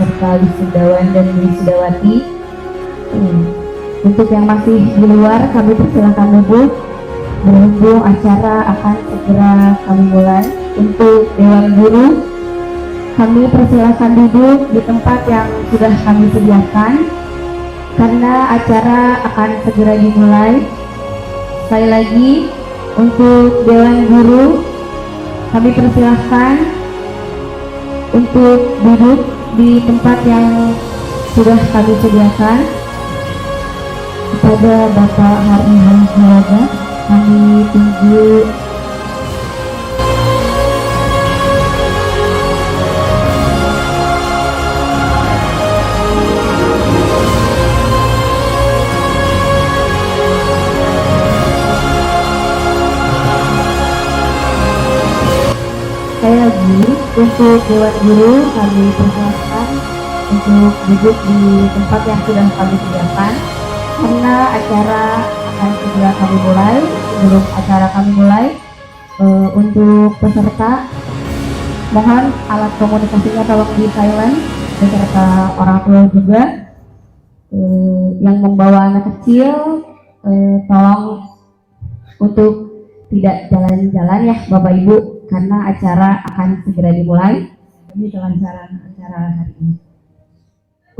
serta wisudawan dan wisudawati. Untuk yang masih di luar, kami persilakan duduk. Berhubung acara akan segera kami mulai. Untuk Dewan Guru, kami persilakan duduk di tempat yang sudah kami sediakan karena acara akan segera dimulai. Sekali lagi, untuk Dewan Guru, kami persilahkan untuk duduk di tempat yang sudah kami sediakan. Kepada Bapak Harni Hamzah, kami tunggu. Sekali lagi, untuk Dewan Guru kami persilakan untuk duduk di tempat yang sudah kami sediakan karena acara akan segera kami mulai. Sebelum acara kami mulai, untuk peserta mohon alat komunikasinya tolong di silent, beserta orang tua juga. Yang membawa anak kecil tolong untuk tidak jalan-jalan ya Bapak Ibu, karena acara akan segera dimulai demi kelancaran acara hari ini.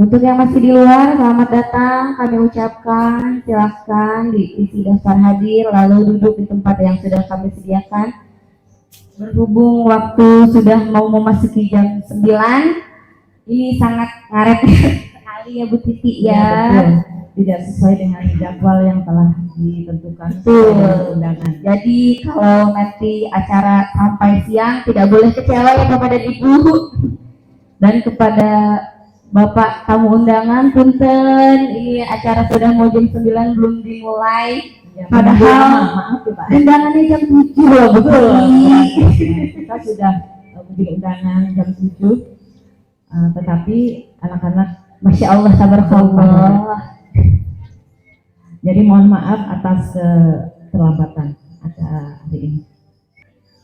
Untuk yang masih di luar, selamat datang kami ucapkan. Silahkan diisi daftar hadir lalu duduk di tempat yang sudah kami sediakan. Berhubung waktu sudah mau memasuki jam 9, ini sangat ngaret sekali ya Bu Titi ya. Betul. Tidak sesuai dengan jadwal yang telah ditentukan undangan. Jadi kalau nanti acara sampai siang tidak boleh kecewa ya kepada Ibu dan kepada Bapak tamu undangan. Punten, ini acara sudah mau jam 9 belum dimulai. Ya, Padahal maaf ya Pak. undangannya jam 7 loh. Betul. Kita sudah memberi undangan jam 7, tetapi anak-anak Masya Allah, tabarakallah. Jadi mohon maaf atas keterlambatan acara hari ini.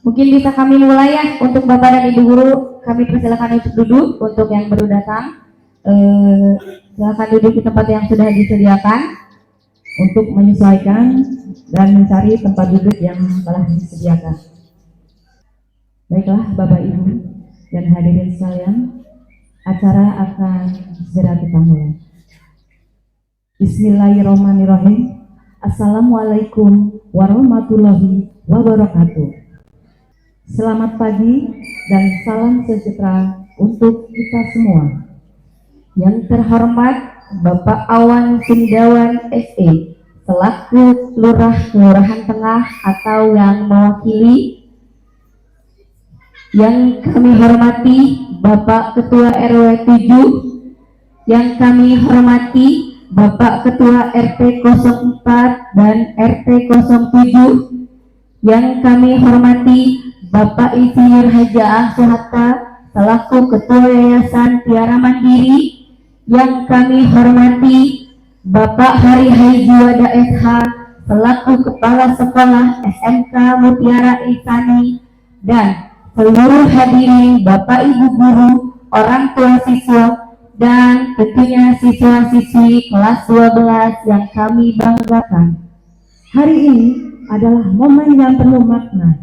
Mungkin bisa kami mulai ya. Untuk Bapak dan Ibu Guru, kami persilakan untuk duduk. Untuk yang baru datang, silakan duduk di tempat yang sudah disediakan Untuk menyesuaikan dan mencari tempat duduk yang telah disediakan. Baiklah Bapak Ibu dan hadirin sekalian, acara akan segera kita mulai. Bismillahirrahmanirrahim. Assalamualaikum warahmatullahi wabarakatuh. Selamat pagi dan salam sejahtera untuk kita semua. Yang terhormat Bapak Awan Sindawan SE selaku Lurah Kelurahan Tengah atau yang mewakili. Yang kami hormati Bapak Ketua RW 7, yang kami hormati Bapak Ketua RT 04 dan RT 07, yang kami hormati Bapak Insinyur Haja Sohatta selaku Ketua Yayasan Tiara Mandiri, yang kami hormati Bapak Hari Haijiwada SH selaku Kepala Sekolah SMK Mutiara Insani, dan seluruh hadirin Bapak Ibu Guru, orang tua siswa, dan tentunya siswa-siswi kelas 12 yang kami banggakan. Hari ini adalah momen yang penuh makna.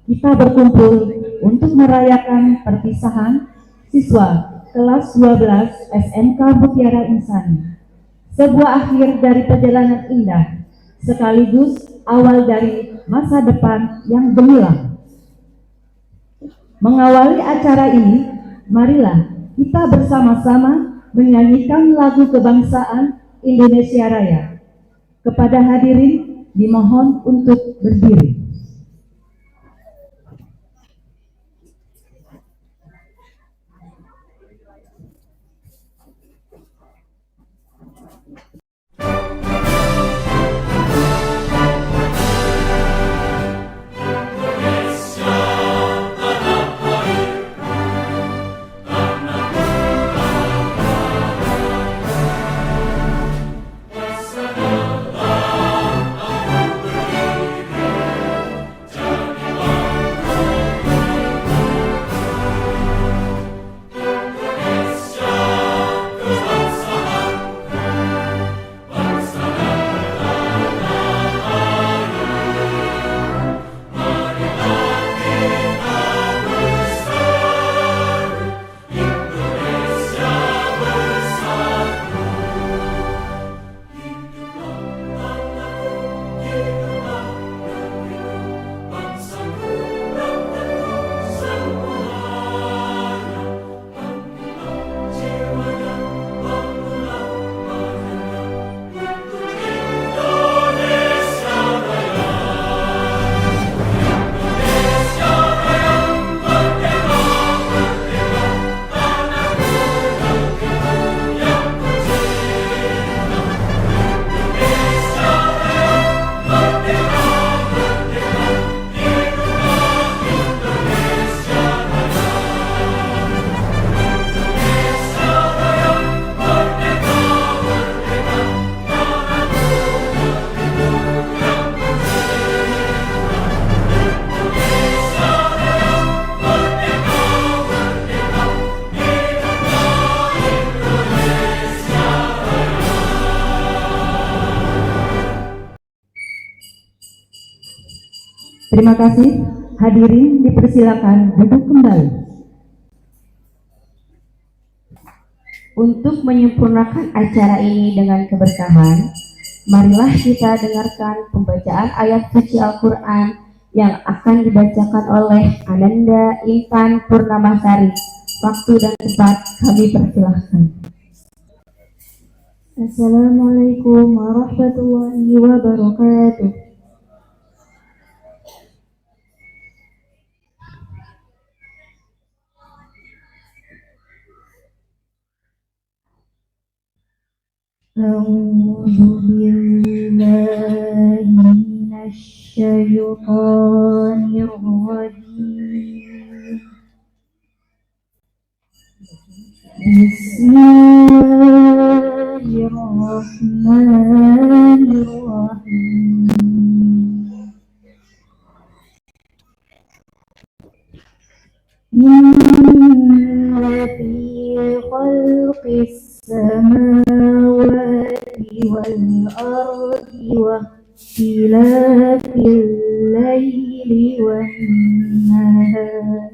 Kita berkumpul untuk merayakan perpisahan siswa kelas 12 SMK Mutiara Insani. Sebuah akhir dari perjalanan indah, sekaligus awal dari masa depan yang gemilang. Mengawali acara ini, marilah kita bersama-sama menyanyikan lagu kebangsaan Indonesia Raya. Kepada hadirin dimohon untuk berdiri. Terima kasih. Hadirin dipersilakan duduk kembali. Untuk menyempurnakan acara ini dengan keberkahan, marilah kita dengarkan pembacaan ayat suci Al-Quran yang akan dibacakan oleh Ananda Intan Purnamasari. Waktu dan tempat kami persilahkan. Assalamualaikum warahmatullahi wabarakatuh. A'udzu billahi minasy syaithanir rajim. Bismillahirrahmanirrahim. Inna fi khalqis samawati wal ardi wa ikhtilafil laili wan nahar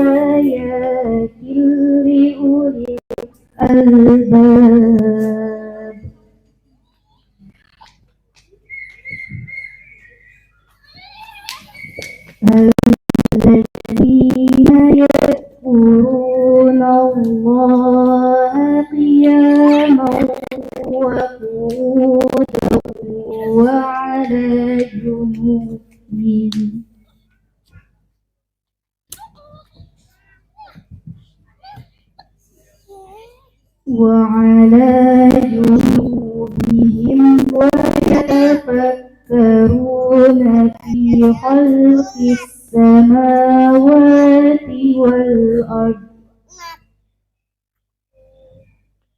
laayatin liulil albab. Alladzina yadhkuruna Allaha qiyaman wa qu'udan wa 'ala junubihim wa yatafakkaruna fi khalqis samawati wal ardi.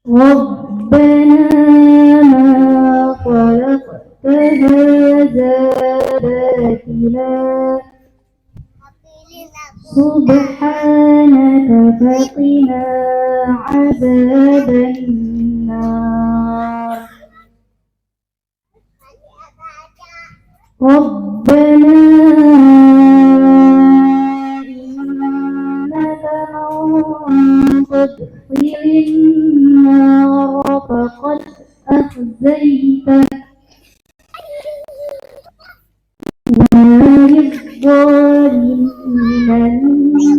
Rabbana ma khalaqta hadza batila subhanaka faqina azaban nar. Rabbana innaka man tudkhilin nar faqad akhzaitah wa ma lidh-dhalimina min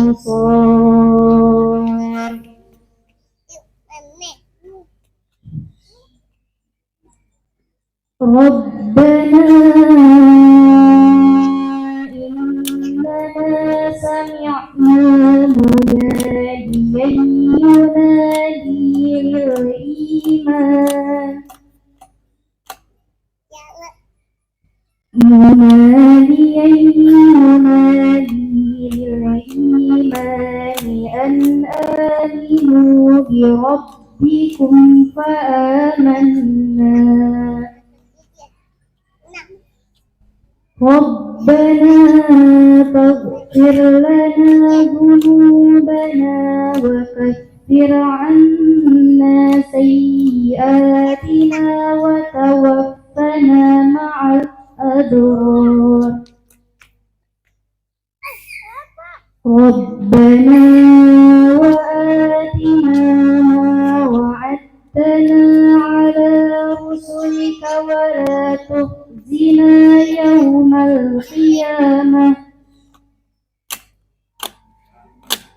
ansar. Rabbana innana sami'na munadiyan yunadi lil-iman an aminu bi rabbikum fa amanna. Rabbana faghfir lana dhunubana wa kaffir 'anna sayyi'atina wa tawaffana ma'al abrar. Rabbana wa atina ma wa'adtana 'ala rusulika wa la tukhzina yawmal qiyamah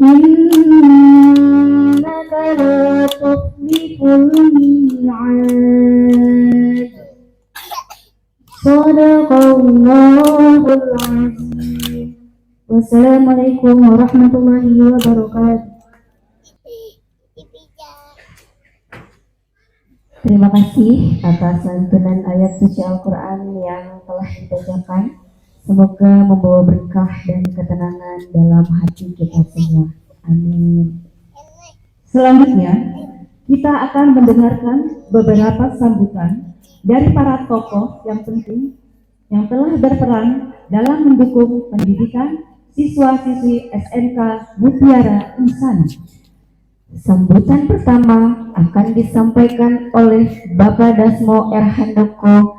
innaka la tukhliful mi'ad. Shadaqallahul azim. Wassalamualaikum warahmatullahi wabarakatuh. Terima kasih atas santunan ayat suci Al-Quran yang telah dibacakan. Semoga membawa berkah dan ketenangan dalam hati kita semua. Amin. Selanjutnya, kita akan mendengarkan beberapa sambutan dari para tokoh yang penting yang telah berperan dalam mendukung pendidikan, siswa-siswi SMK Mutiara Insan. Sambutan pertama akan disampaikan oleh Bapak Dasmo R. Handoko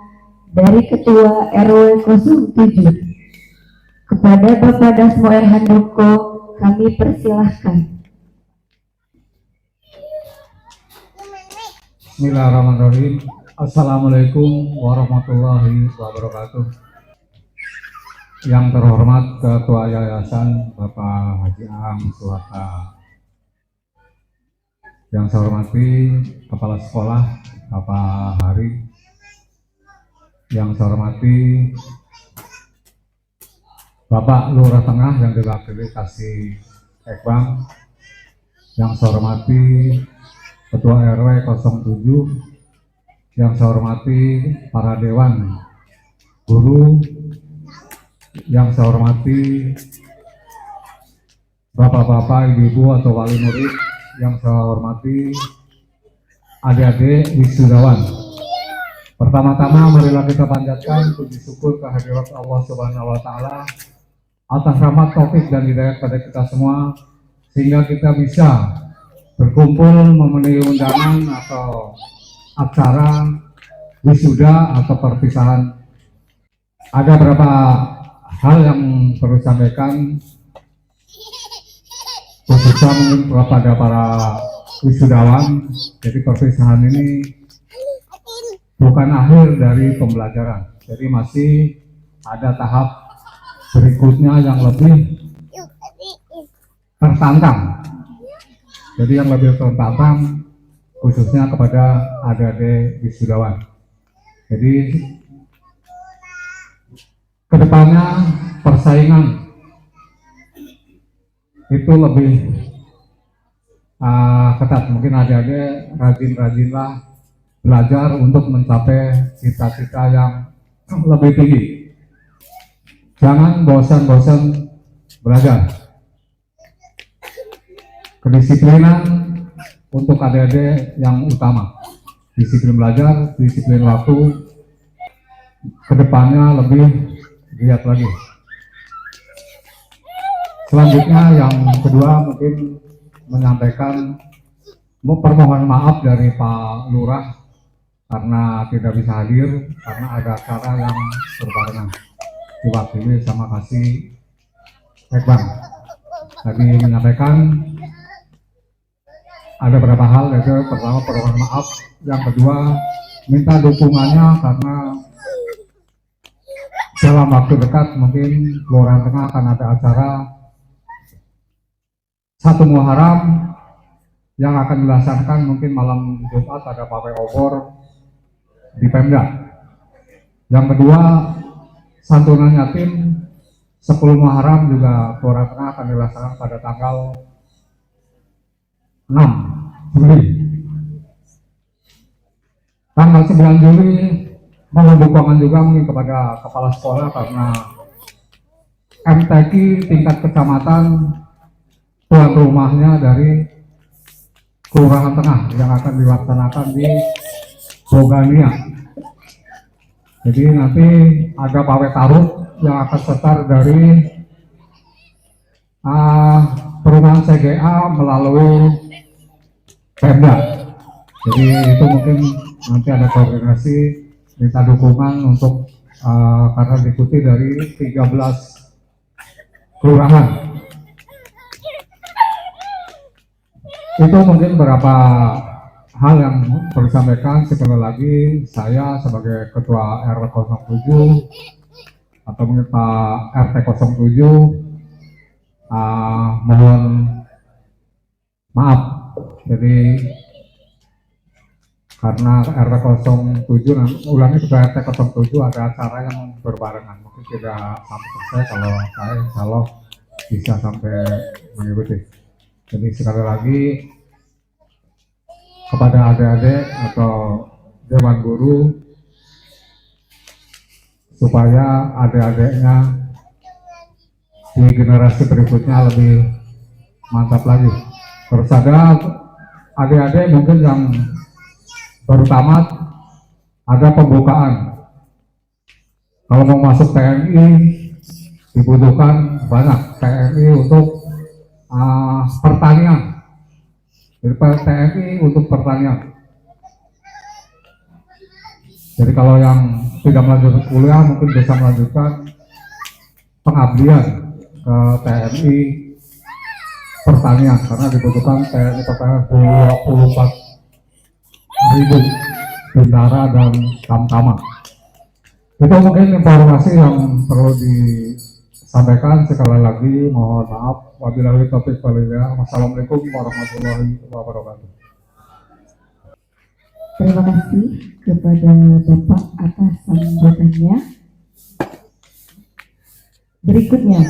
dari Ketua RW 07. Kepada Bapak Dasmo R. Handoko kami persilahkan. Bismillahirrahmanirrahim. Assalamualaikum warahmatullahi wabarakatuh. Yang terhormat Ketua Yayasan Bapak Haji Am Suhata. Yang saya hormati Kepala Sekolah Bapak Hari. Yang saya hormati Bapak Lurah Tengah yang diwakili Kasih Ekbang. Yang saya hormati Ketua RW 07, yang saya hormati para dewan guru, yang saya hormati bapak-bapak, ibu-ibu atau wali murid, yang saya hormati adik-adik wisudawan. Pertama-tama marilah kita panjatkan puji syukur kehadirat Allah Subhanahu wa Ta'ala atas rahmat, taufik dan hidayah pada kita semua sehingga kita bisa berkumpul memenuhi undangan atau acara wisuda atau perpisahan. Ada beberapa hal yang perlu disampaikan, khususnya mungkin kepada para wisudawan. Jadi perpisahan ini bukan akhir dari pembelajaran, jadi masih ada tahap berikutnya yang lebih tertantang. Jadi yang lebih tertantang khususnya kepada adik-adik wisudawan. Jadi kedepannya persaingan itu lebih ketat. Mungkin adik-adik rajin-rajinlah belajar untuk mencapai cita-cita yang lebih tinggi. Jangan bosan-bosan belajar. Kedisiplinan untuk adik-adik yang utama. Disiplin belajar, disiplin waktu, kedepannya lebih giat lagi. Selanjutnya yang kedua mungkin menyampaikan permohonan maaf dari Pak Lurah karena tidak bisa hadir karena ada acara yang berbarengan diwakili sama Kasih Ekbang. Tadi menyampaikan ada beberapa hal, yaitu pertama permohonan maaf, yang kedua minta dukungannya karena dalam waktu dekat mungkin Kelurahan Tengah akan ada acara 1 Muharram yang akan dilaksanakan mungkin malam Jumat, ada pawai obor di Pemda. Yang kedua santunan yatim 10 Muharram juga Kelurahan Tengah akan dilaksanakan pada tanggal 6 Juli. Tanggal 9 Juli mohon dukungan juga mungkin kepada kepala sekolah karena MTQ tingkat kecamatan tuan rumahnya dari Kelurahan Tengah yang akan dilaksanakan di Bogania. Jadi nanti ada pawai taruh yang akan setar dari perumahan CGA melalui Pemda. Jadi itu mungkin nanti ada koordinasi, minta dukungan untuk karena diikuti dari 13 kelurahan. Itu mungkin beberapa hal yang perlu disampaikan. Sekali lagi saya sebagai Ketua RW 07 atau mungkin Pak RT 07 mohon maaf. Jadi karena RW 07 ulangi sudah RT 07 ada acara yang berbarengan, mungkin tidak sampai selesai. Kalau saya insya Allah bisa sampai mengikuti. Jadi sekali lagi kepada adik-adik atau dewan guru supaya adik-adiknya di generasi berikutnya lebih mantap lagi. Terus ada adik-adik mungkin yang baru tamat, ada pembukaan. Kalau mau masuk TNI dibutuhkan banyak TNI untuk pertanian. Jadi TNI untuk pertanian. Jadi kalau yang tidak melanjutkan kuliah mungkin bisa melanjutkan pengabdian ke TNI pertanian, karena dibutuhkan TNI pertanian 24.000 bintara dan tamtama. Itu mungkin informasi yang perlu disampaikan. Sekali lagi mohon maaf. Wabillahi taufiq wal hidayah. Wassalamualaikum warahmatullahi wabarakatuh. Terima kasih kepada Bapak atas sambutannya. Berikutnya,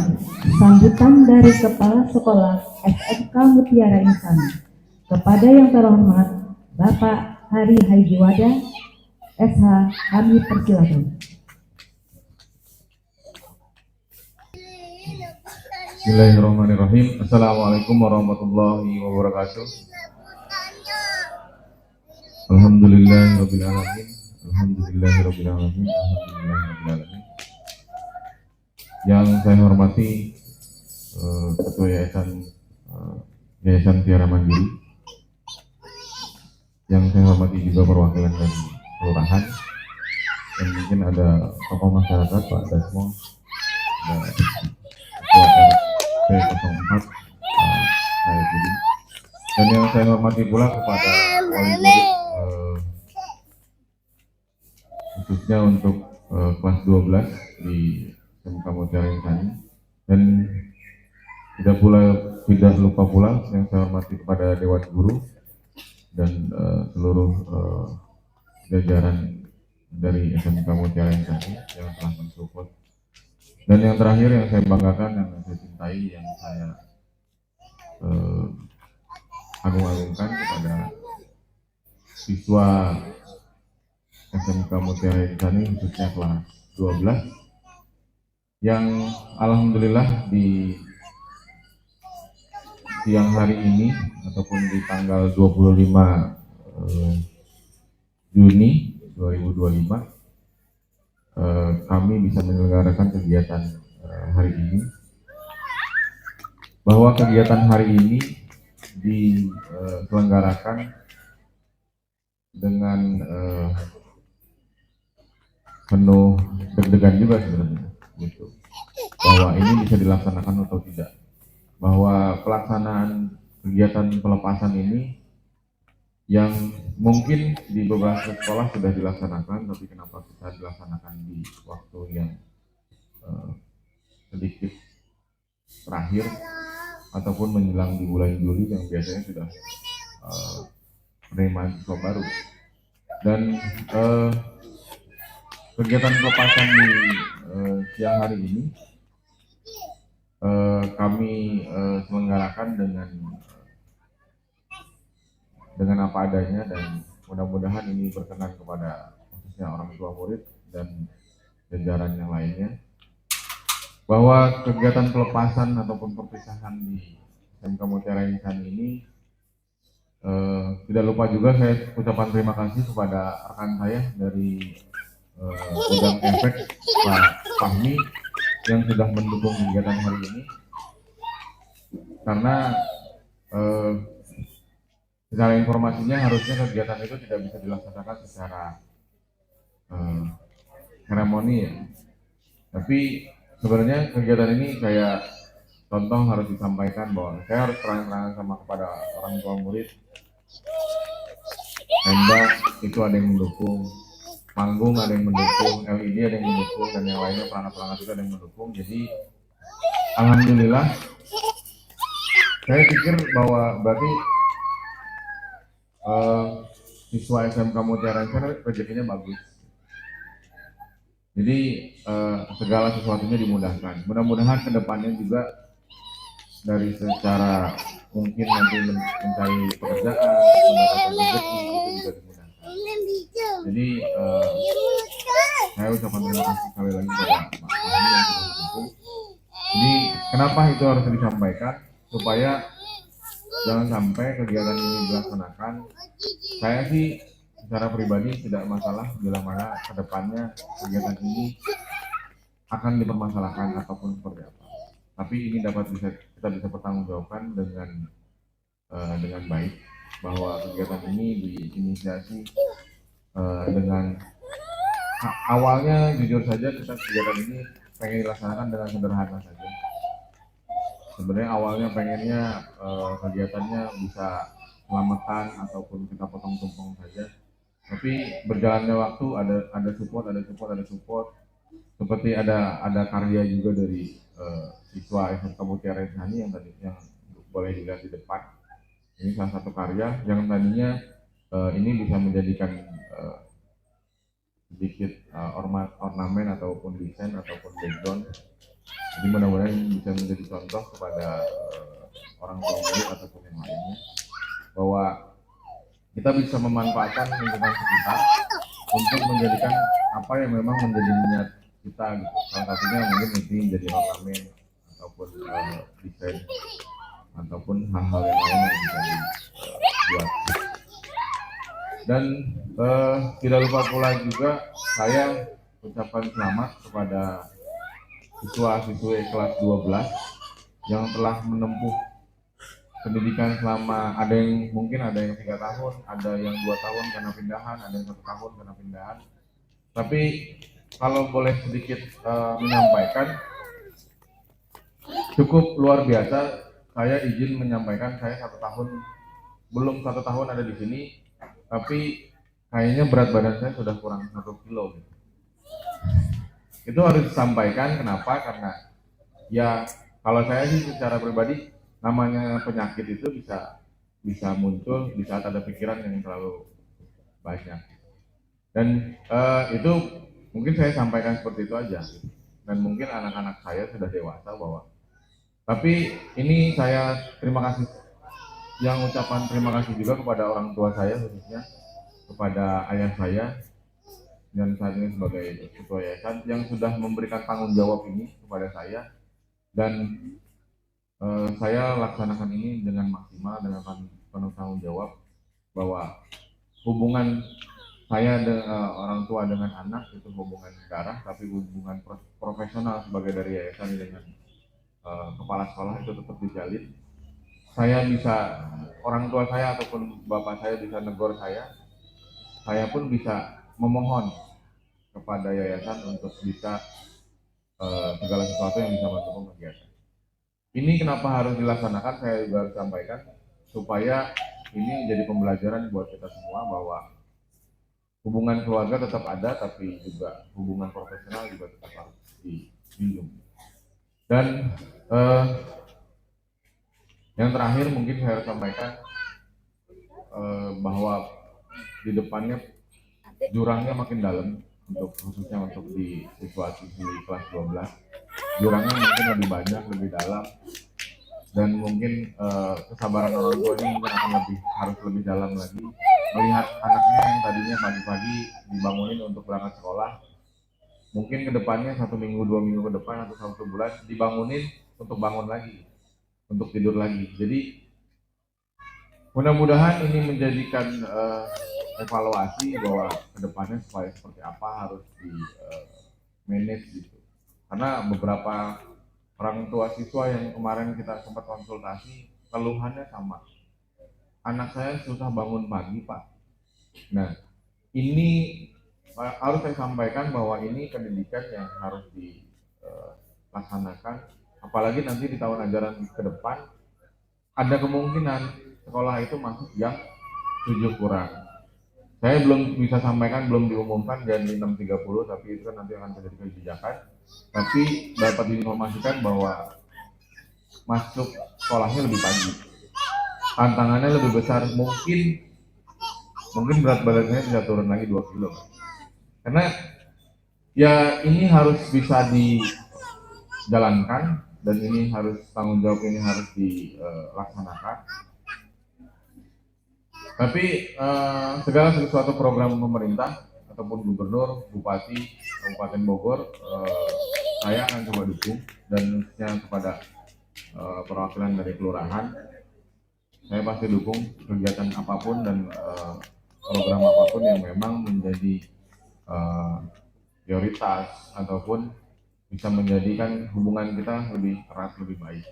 sambutan dari Kepala Sekolah SMK Mutiara Insan. Kepada yang terhormat Bapak Hari Haijiwada, SH, kami persilakan. Bismillahirrahmanirrahim. Assalamualaikum warahmatullahi wabarakatuh. Alhamdulillahirrabbilalamin. Alhamdulillahirrabbilalamin. Alhamdulillahirrabbilalamin. Yang saya hormati Ketua Yayasan Tiara Mandiri, yang saya hormati juga perwakilan dari kelurahan, dan mungkin ada tokoh masyarakat, Pak Dasmo, ada Ketua RT 04, saya Budi, dan yang saya hormati pula kepada wali murid, khususnya untuk kelas 12 di SMK Mutiara Insan, dan tidak lupa pula yang saya hormati kepada Dewan Guru dan seluruh jajaran dari SMK Mutiara Insan yang telah mensupport. Dan yang terakhir yang saya banggakan, yang saya cintai, yang saya agung-agungkan kepada siswa SMK Mutiara Insan khususnya kelas 12 yang alhamdulillah di siang hari ini ataupun di tanggal 25 Juni 2025 kami bisa menyelenggarakan kegiatan hari ini, bahwa kegiatan hari ini diselenggarakan dengan penuh deg-degan juga sebenarnya, gitu, bahwa ini bisa dilaksanakan atau tidak, bahwa pelaksanaan kegiatan pelepasan ini yang mungkin di beberapa sekolah sudah dilaksanakan, tapi kenapa kita dilaksanakan di waktu yang sedikit terakhir ataupun menjelang di bulan Juli yang biasanya sudah penerimaan siswa baru. Dan kegiatan pelepasan di siang hari ini kami selenggarakan dengan apa adanya, dan mudah-mudahan ini berkenan kepada khususnya orang tua murid dan jajaran yang lainnya, bahwa kegiatan pelepasan ataupun perpisahan di SMK Mutiara Insan ini tidak lupa juga saya ucapan terima kasih kepada rekan saya dari Gudang Efek, Pak Fahmi, yang sudah mendukung kegiatan hari ini, karena secara informasinya harusnya kegiatan itu tidak bisa dilaksanakan secara seremoni ya, tapi sebenarnya kegiatan ini kayak contoh harus disampaikan bahwa saya harus terang-terangan sama kepada orang tua murid, tenda itu ada yang mendukung, panggung ada yang mendukung, LED ada yang mendukung, dan yang lainnya perangkat-perangkat itu ada yang mendukung. Jadi alhamdulillah saya pikir bahwa berarti siswa SMK Mutiara Insan rezekinya bagus. Jadi segala sesuatunya dimudahkan. Mudah-mudahan kedepannya juga dari secara mungkin nanti mencari pekerjaan, mendapatkan rezeki itu juga dimudahkan. Jadi saya ucapkan terima kasih sekali lagi kepada Pak Fahmi yang sudah mendukung. Jadi kenapa itu harus disampaikan, supaya jangan sampai kegiatan ini dilaksanakan. Saya sih secara pribadi tidak masalah bila mana kedepannya kegiatan ini akan dipermasalahkan ataupun seperti apa. Tapi ini kita bisa pertanggungjawabkan dengan baik bahwa kegiatan ini diinisiasi dengan awalnya jujur saja kita kegiatan ini pengen dilaksanakan dengan sederhana saja. Sebenarnya awalnya pengennya kegiatannya bisa selamatan ataupun kita potong tumpeng saja. Tapi berjalannya waktu ada support. Seperti ada karya juga dari siswa SMK Mutiara Insani yang boleh dilihat di depan. Ini salah satu karya yang tadinya ini bisa menjadikan sedikit ornamen ataupun desain ataupun background. Jadi mudah-mudahan ini bisa menjadi contoh kepada orang tua murid ataupun yang lainnya bahwa kita bisa memanfaatkan lingkungan sekitar untuk menjadikan apa yang memang menjadi niat kita gitu. Salah satunya mungkin ini menjadi ornamen ataupun desain ataupun hal-hal yang lain yang bisa dibuat. Dan tidak lupa pula juga saya ucapkan selamat kepada siswa-siswi kelas 12 yang telah menempuh pendidikan selama ada yang 3 tahun, ada yang 2 tahun karena pindahan, ada yang 1 tahun karena pindahan. Tapi kalau boleh sedikit menyampaikan, cukup luar biasa. Saya izin menyampaikan saya belum 1 tahun ada di sini, tapi kayaknya berat badan saya sudah kurang 1 kilo. Gitu. Itu harus disampaikan. Kenapa? Karena ya kalau saya sih secara pribadi namanya penyakit itu bisa muncul di saat ada pikiran yang terlalu banyak. Dan itu mungkin saya sampaikan seperti itu aja. Dan mungkin anak-anak saya sudah dewasa tapi ini saya ucapan terima kasih juga kepada orang tua saya, khususnya kepada ayah saya dan saat ini sebagai ketua yayasan yang sudah memberikan tanggung jawab ini kepada saya, dan saya laksanakan ini dengan maksimal dengan penuh tanggung jawab bahwa hubungan saya orang tua dengan anak itu hubungan darah, tapi hubungan profesional sebagai dari yayasan dengan kepala sekolah itu tetap dijalin. Orang tua saya ataupun bapak saya bisa negor saya pun bisa memohon kepada yayasan untuk bisa segala sesuatu yang bisa mendukung kegiatan. Ini kenapa harus dilaksanakan, saya juga harus sampaikan supaya ini menjadi pembelajaran buat kita semua bahwa hubungan keluarga tetap ada, tapi juga hubungan profesional juga tetap harus dijunjung. Dan yang terakhir mungkin saya harus sampaikan bahwa di depannya jurangnya makin dalam, khususnya untuk di siswa-siswi kelas 12. Jurangnya mungkin lebih banyak, lebih dalam, dan mungkin kesabaran orang tuanya mungkin akan harus lebih dalam lagi melihat anaknya yang tadinya pagi-pagi dibangunin untuk berangkat sekolah, mungkin kedepannya 1 minggu 2 minggu ke depan atau 1 bulan dibangunin untuk bangun lagi, untuk tidur lagi. Jadi mudah-mudahan ini menjadikan evaluasi bahwa kedepannya supaya seperti apa harus di manage gitu. Karena beberapa orang tua siswa yang kemarin kita sempat konsultasi, keluhannya sama. Anak saya susah bangun pagi, Pak. Nah, ini harus saya sampaikan bahwa ini pendidikan yang harus dilaksanakan. Apalagi nanti di tahun ajaran ke depan, ada kemungkinan sekolah itu masuk jam 7 kurang. Saya belum bisa sampaikan, belum diumumkan jam 6.30, tapi itu kan nanti akan terjadi kebijakan. Tapi dapat diinformasikan bahwa masuk sekolahnya lebih pagi. Tantangannya lebih besar, mungkin berat badannya bisa turun lagi 2 kilo. Karena ya ini harus bisa dijalankan, dan ini harus tanggung jawab ini harus dilaksanakan. Tapi segala sesuatu program pemerintah ataupun gubernur, bupati, Kabupaten Bogor, saya akan coba dukung, dan khususnya kepada perwakilan dari kelurahan, saya pasti dukung kegiatan apapun dan program apapun yang memang menjadi prioritas ataupun bisa menjadikan hubungan kita lebih erat, lebih baik.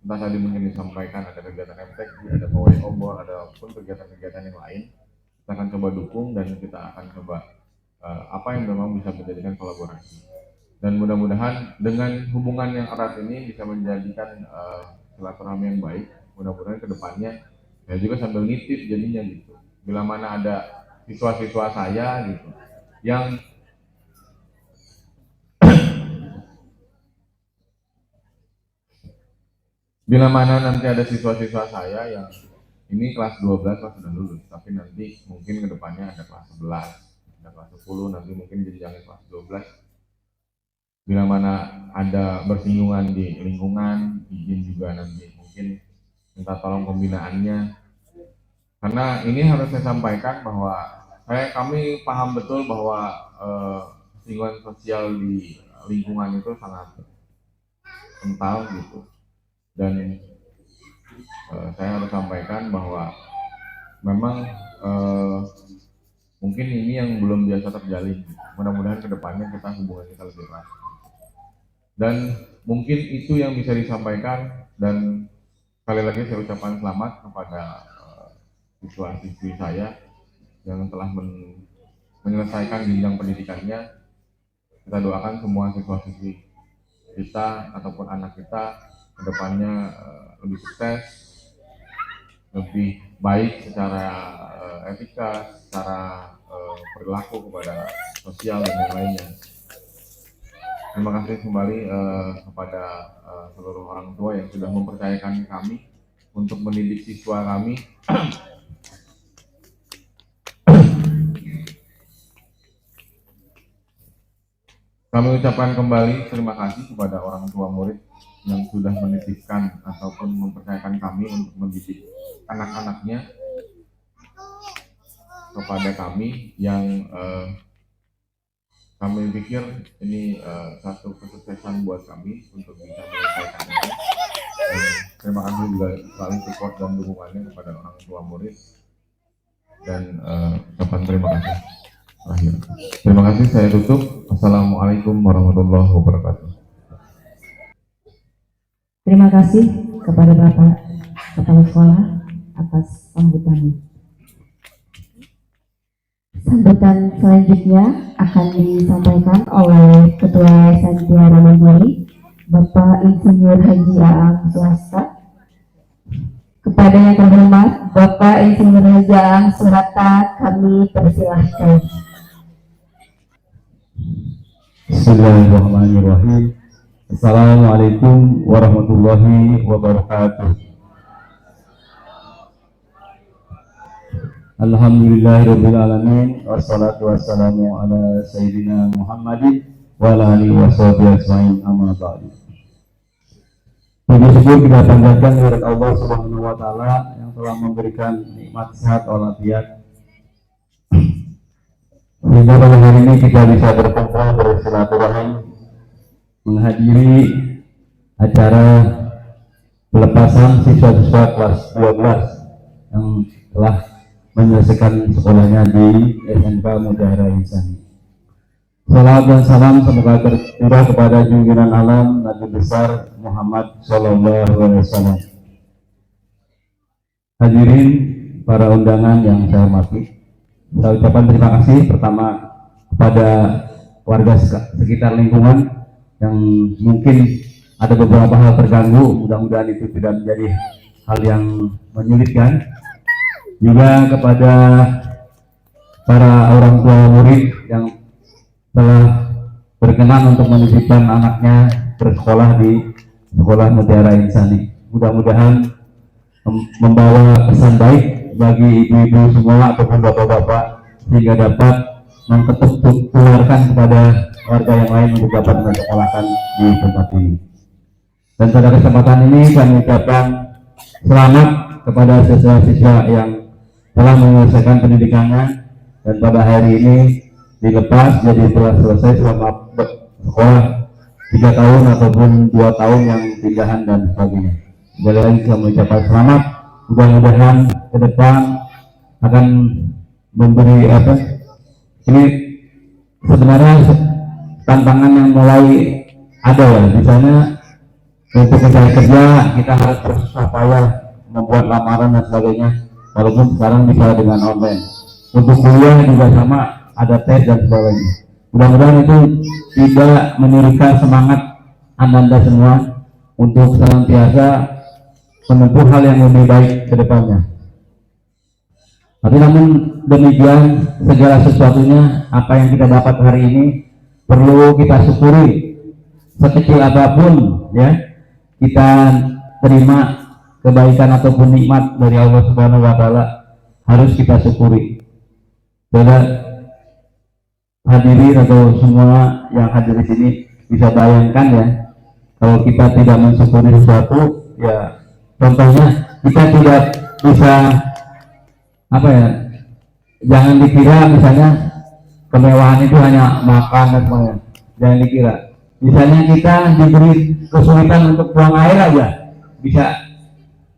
Entah tadi mungkin disampaikan ada kegiatan MTQ, ada pawai obor, ada pun kegiatan-kegiatan yang lain, kita akan coba dukung dan kita akan coba apa yang memang bisa menjadikan kolaborasi. Dan mudah-mudahan dengan hubungan yang erat ini bisa menjadikan silaturahmi yang baik. Mudah-mudahan kedepannya saya juga sambil nitip jadinya gitu. Bila mana ada siswa-siswa saya gitu yang bila mana nanti ada siswa-siswa saya yang ini kelas 12 lah sudah lulus, tapi nanti mungkin kedepannya ada kelas 11, ada kelas 10, nanti mungkin jadi jangan kelas 12. Bila mana ada bersinggungan di lingkungan, izin juga nanti mungkin minta tolong pembinaannya. Karena ini harus saya sampaikan bahwa kami paham betul bahwa singgungan sosial di lingkungan itu sangat kental gitu. Dan saya harus sampaikan bahwa memang mungkin ini yang belum biasa terjalin. Mudah-mudahan kedepannya kita hubungan kita lebih erat. Dan mungkin itu yang bisa disampaikan, dan sekali lagi saya ucapkan selamat kepada siswa-siswi saya yang telah menyelesaikan jenjang pendidikannya. Kita doakan semua siswa-siswi kita ataupun anak kita kedepannya lebih sukses, lebih baik secara etika, secara perilaku kepada sosial dan yang lainnya. Terima kasih kembali kepada seluruh orang tua yang sudah mempercayakan kami untuk mendidik siswa kami. Kami ucapkan kembali terima kasih kepada orang tua murid yang sudah menitipkan ataupun mempercayakan kami untuk mendidik anak-anaknya, kepada kami yang kami pikir ini satu kesuksesan buat kami untuk bisa menyelesaikannya. Terima kasih juga selalu support dan dukungannya kepada orang tua murid, dan ucapan terima kasih terakhir. Terima kasih, saya tutup. Assalamualaikum warahmatullahi wabarakatuh. Terima kasih kepada Bapak Kepala Sekolah atas sambutannya. Sambutan selanjutnya akan disampaikan oleh Ketua Santiara Mandiri, Bapak Insinyur Haji Aang Suhasta. Kepada yang terhormat Bapak Insinyur Haji Aang Suhasta, kami persilahkan. Bismillahirrahmanirrahim. Assalamualaikum warahmatullahi wabarakatuh. Alhamdulillahirabbil alamin, wassalatu wassalamu ala sayyidina Muhammadin wa ala alihi washabihi ajmain, amma ba'du. Puji syukur kita panjatkan kepada Allah Subhanahu wa taala yang telah memberikan nikmat sehat walafiat, sehingga pada hari ini kita bisa berkumpul bersilaturahim menghadiri acara pelepasan siswa-siswa kelas 12 yang telah menyelesaikan sekolahnya di SMK Mutiara Insani. Salam dan salam semoga tercurah kepada junjungan alam Nabi besar Muhammad Sallallahu Alaihi Wasallam. Hadirin para undangan yang saya hormati, saya ucapkan terima kasih pertama kepada warga sekitar lingkungan yang mungkin ada beberapa hal terganggu, mudah-mudahan itu tidak menjadi hal yang menyulitkan. Juga kepada para orang tua murid yang telah berkenan untuk menitipkan anaknya bersekolah di Sekolah Mutiara Insani. Mudah-mudahan membawa kesan baik bagi ibu-ibu semua ataupun bapak-bapak, sehingga dapat mengetukkan kepada warga yang lain untuk dapat mensekolahkan di tempat ini. Dan pada kesempatan ini kami ucapkan selamat kepada siswa-siswa yang telah menyelesaikan pendidikannya dan pada hari ini dilepas, jadi telah selesai selama sekolah 3 tahun ataupun 2 tahun yang pindahan dan sebagainya. Sekali lagi saya mengucapkan selamat, mudah-mudahan ke depan akan memberi ini sebenarnya tantangan yang mulai ada ya, misalnya untuk mencari kerja kita harus bersusah payah membuat lamaran dan sebagainya, walaupun sekarang bisa dengan online. Untuk kuliah juga sama, ada tes dan sebagainya. Mudah-mudahan itu tidak menyurutkan semangat anda semua untuk senantiasa menempuh hal yang lebih baik ke depannya. Tapi namun demikian, segala sesuatunya apa yang kita dapat hari ini perlu kita syukuri, sekecil apapun ya kita terima kebaikan ataupun nikmat dari Allah Subhanahu wa taala, harus kita syukuri. Beda hadirin atau semua yang hadir di sini bisa bayangkan ya, kalau kita tidak mensyukuri sesuatu ya, contohnya kita tidak bisa apa ya, jangan dikira misalnya kemewahan itu hanya makan dan semuanya, jangan dikira. Misalnya kita diberi kesulitan untuk buang air aja, bisa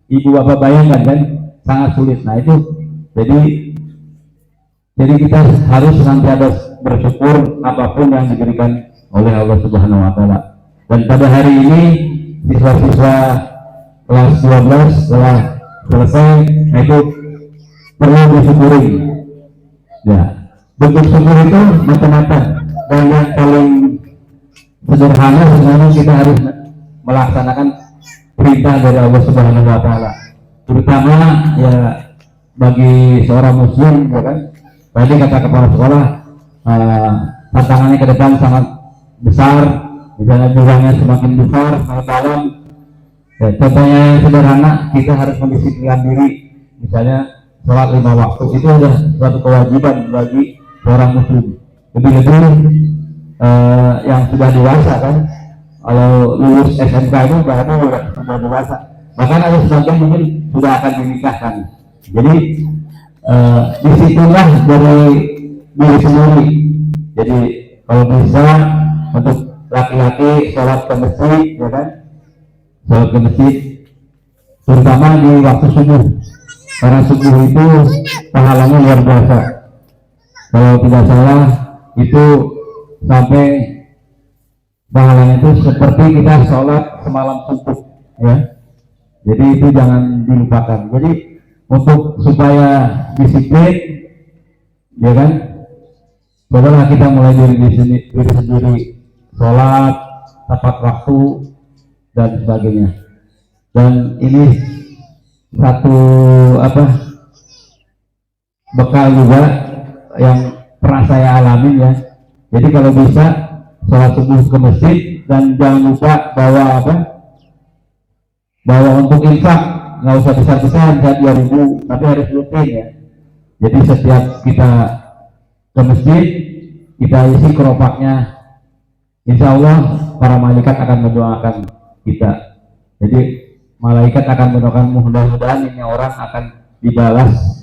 ibu bapak bayangkan kan, sangat sulit. Nah itu jadi kita harus senantiasa bersyukur apapun yang diberikan oleh Allah Subhanahu wa taala. Dan pada hari ini siswa-siswa kelas 12 telah selesai, itu perlu disyukuri. Ya, bentuk syukur itu macam-macam. Dan yang paling sederhana sebenarnya kita harus melaksanakan perintah dari Allah Subhanahu wa taala. Terutama ya bagi seorang muslim, ya kan? Tadi kata kepala sekolah, tantangannya ke depan sangat besar, misalnya jumlahnya semakin besar, sangat dalam. Ya, contohnya yang sederhana, kita harus mendisiplinkan diri, misalnya sholat 5 waktu, itu sudah suatu kewajiban bagi seorang muslim. Lebih-lebih yang sudah dewasa kan, kalau lulus SMK itu berarti sudah dewasa, bahkan ada sebagian mungkin sudah akan dinikahkan. Jadi disitulah dari diri sendiri. Jadi kalau bisa untuk laki-laki sholat ke masjid, ya kan, sholat ke masjid terutama di waktu subuh, karena subuh itu pahalanya luar biasa. Kalau tidak salah itu sampai pahalanya itu seperti kita sholat semalam subuh ya. Jadi itu jangan dilupakan. Jadi untuk supaya disiplin, ya kan, cobalah kita mulai diri sendiri, sholat tepat waktu dan sebagainya. Dan ini satu bekal juga yang pernah saya alami ya. Jadi kalau bisa sholat subuh ke masjid, dan jangan lupa bawa untuk infak. Nggak usah besar-besar, misalnya 2.000, tapi harus rutin ya. Jadi setiap kita ke masjid, kita isi keropaknya, insya Allah para malaikat akan mendoakan kita. Jadi malaikat akan mendoakan, mudah-mudahan ini orang akan dibalas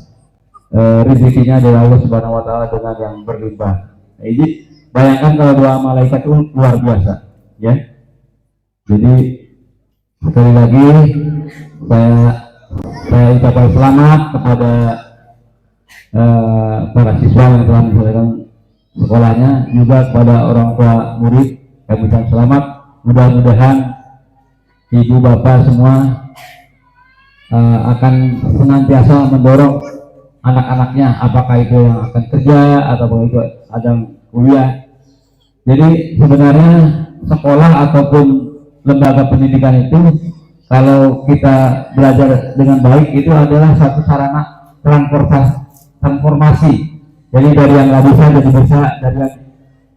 rezekinya dari Allah Subhanahu wa taala dengan yang berlimpah. Nah, ini bayangkan kalau doa malaikat itu luar biasa ya. Jadi sekali lagi saya ucapkan selamat kepada para siswa yang telah menyelesaikan sekolahnya, juga kepada orang tua murid kami ucapkan selamat. Mudah-mudahan ibu bapak semua akan senantiasa mendorong anak-anaknya, apakah itu yang akan kerja ataupun itu ada kuliah. Jadi sebenarnya sekolah ataupun lembaga pendidikan itu, kalau kita belajar dengan baik, itu adalah satu sarana transformasi. Jadi dari yang nggak bisa jadi bisa, dari yang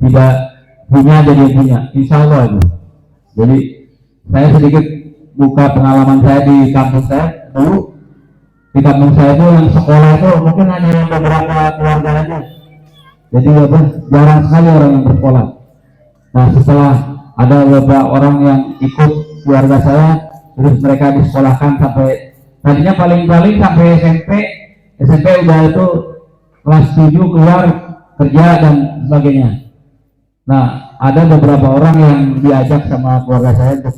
tidak punya jadi punya, insya Allah itu. Jadi saya sedikit buka pengalaman saya di kampus saya dulu. Di kampung saya itu yang sekolah itu mungkin hanya beberapa keluarga aja. Jadi jarang sekali orang yang bersekolah. Nah setelah ada beberapa orang yang ikut keluarga saya, terus mereka disekolahkan sampai tadinya paling-paling sampai SMP udah itu kelas 7 keluar kerja dan sebagainya. Nah ada beberapa orang yang diajak sama keluarga saya untuk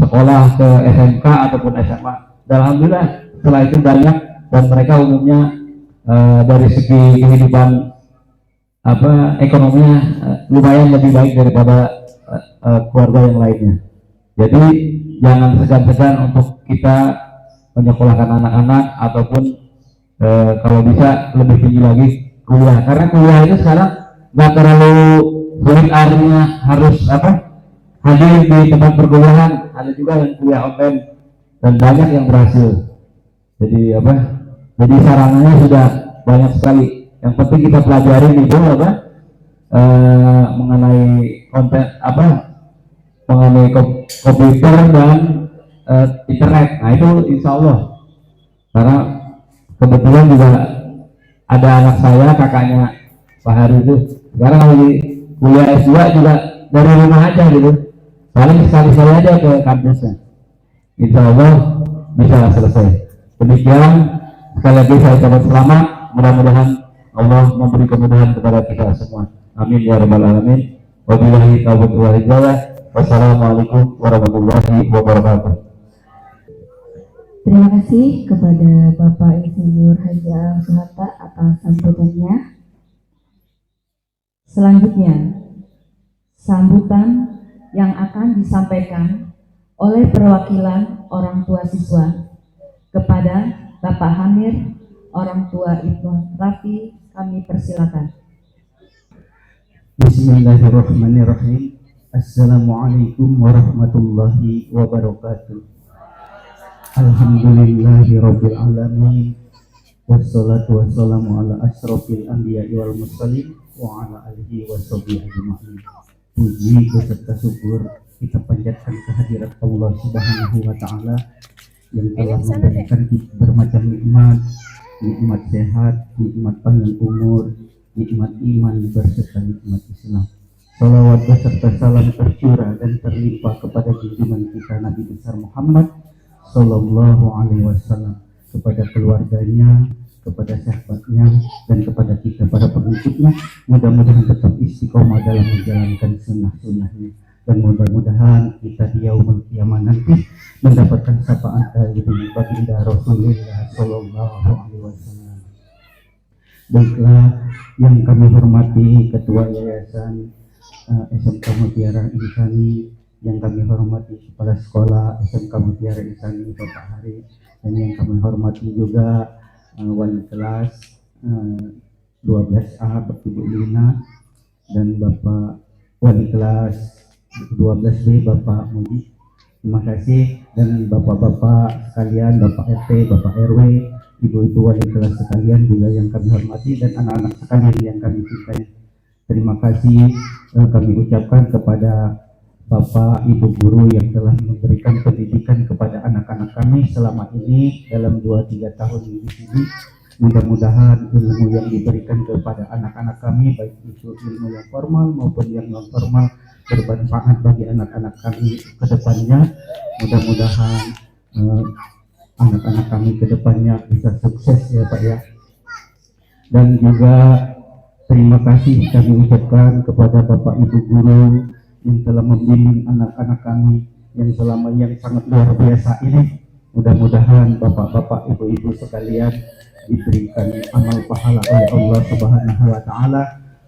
sekolah ke SMK ataupun SMA. Dan alhamdulillah setelah itu banyak, dan mereka umumnya dari segi kehidupan ekonominya lumayan lebih baik daripada keluarga yang lainnya. Jadi jangan segan-segan untuk kita menyekolahkan anak-anak ataupun kalau bisa lebih tinggi lagi kuliah, karena kuliah itu sekarang nggak terlalu sulit, artinya harus hadir di tempat perkuliahan. Ada juga yang kuliah online dan banyak yang berhasil. Jadi sarananya sudah banyak sekali. Yang penting kita pelajarin itu mengenai konten mengenai komputer dan internet. Nah itu insya Allah, karena kebetulan juga ada anak saya, kakaknya Pak Hari itu sekarang lagi kuliah S2 juga dari rumah aja gitu, paling sekali-sekali aja ke kampusnya, insya Allah bisa selesai. Demikian, sekali lagi saya ucapkan selamat, mudah-mudahan Allah memberi kemudahan kepada kita semua, amin ya rabbal alamin. Wabillahi taufiq wal hidayah. Wassalamualaikum warahmatullahi wabarakatuh. Terima kasih kepada Bapak Insinyur Haji Al-Suhata atas sambutannya. Selanjutnya, sambutan yang akan disampaikan oleh perwakilan orang tua siswa kepada Bapak Hamir, orang tua Ibnu Rafi, kami persilakan. Bismillahirrahmanirrahim. Assalamualaikum warahmatullahi wabarakatuh. Alhamdulillahirabbil alamin. Wassalatu wassalamu ala asyrofil anbiya'i wal mursalin wa ala alihi washabihi ajma'in. Puji beserta syukur kita panjatkan kehadirat Allah Subhanahu wa taala yang telah memberikan kita bermacam nikmat sehat, nikmat panjang umur, nikmat iman berserta nikmat Islam. Salawat beserta salam tercurah dan terlimpah kepada junjungan kita Nabi besar Muhammad Sallallahu Alaihi Wasallam, kepada keluarganya, kepada sahabatnya, dan kepada kita para pengikutnya. Mudah-mudahan tetap istiqomah dalam menjalankan sunnah-sunnahnya, dan mudah-mudahan kita di yaumul qiyamah nanti mendapatkan syafaat dari baginda Rasulullah Sallallahu Alaihi Wasallam. Baiklah, yang kami hormati Ketua Yayasan SMK Mutiara Insani, yang kami hormati Kepala Sekolah SMK Mutiara Insani Bapak Hari, dan yang kami hormati juga wali kelas 12A Ibu Lina, dan Bapak wali kelas 12B Bapak Mudi. Terima kasih, dan bapak-bapak sekalian, Bapak RT, Bapak RW, ibu-ibu wali kelas sekalian juga yang kami hormati, dan anak-anak sekalian yang kami cintai. Terima kasih kami ucapkan kepada Bapak Ibu guru yang telah memberikan pendidikan kepada anak-anak kami selama ini dalam 2-3 tahun di sini. Mudah-mudahan ilmu yang diberikan kepada anak-anak kami, baik itu ilmu yang formal maupun yang non formal, bermanfaat bagi anak-anak kami ke depannya. Mudah-mudahan anak-anak kami ke depannya bisa sukses ya Pak ya. Dan juga terima kasih kami ucapkan kepada Bapak Ibu guru yang telah membimbing anak-anak kami yang selama yang sangat luar biasa ini. Mudah-mudahan bapak-bapak, ibu-ibu sekalian diberikan amal pahala oleh Allah Subhanahu wa taala,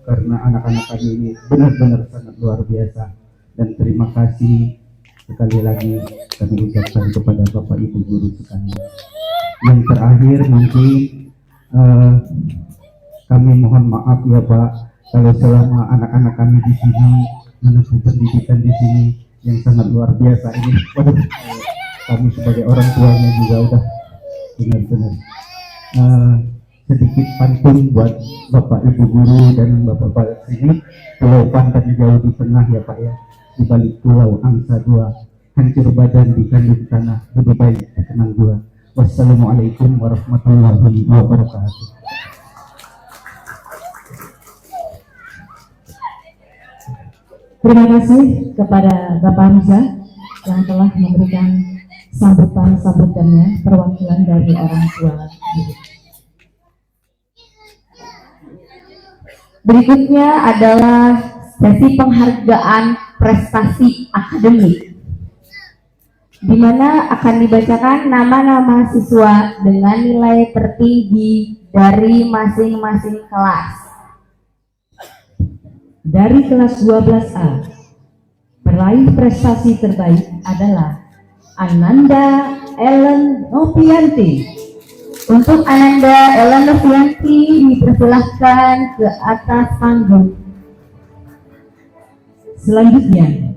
karena anak-anak kami ini benar-benar sangat luar biasa. Dan terima kasih sekali lagi kami ucapkan kepada Bapak Ibu guru sekalian. Yang terakhir mungkin kami mohon maaf ya Pak, kalau selama anak-anak kami di sini menempuh pendidikan di sini yang sangat luar biasa ini, kami sebagai orang tuanya juga udah benar-benar sedikit pantun buat Bapak Ibu guru dan Bapak-bapak sini. Pulau Pantan jauh di tengah ya Pak ya, di balik pulau angsa dua, hancur badan di kandung tanah, lebih baik dikenang dua. Wassalamualaikum warahmatullahi wabarakatuh. Terima kasih kepada Bapak Hamzah yang telah memberikan sambutannya perwakilan dari orang tua. Berikutnya adalah sesi penghargaan prestasi akademik, di mana akan dibacakan nama-nama siswa dengan nilai tertinggi dari masing-masing kelas. Dari kelas 12A, peraih prestasi terbaik adalah Ananda Ellen Novianti. Untuk Ananda Ellen Novianti dipersilahkan ke atas panggung. Selanjutnya,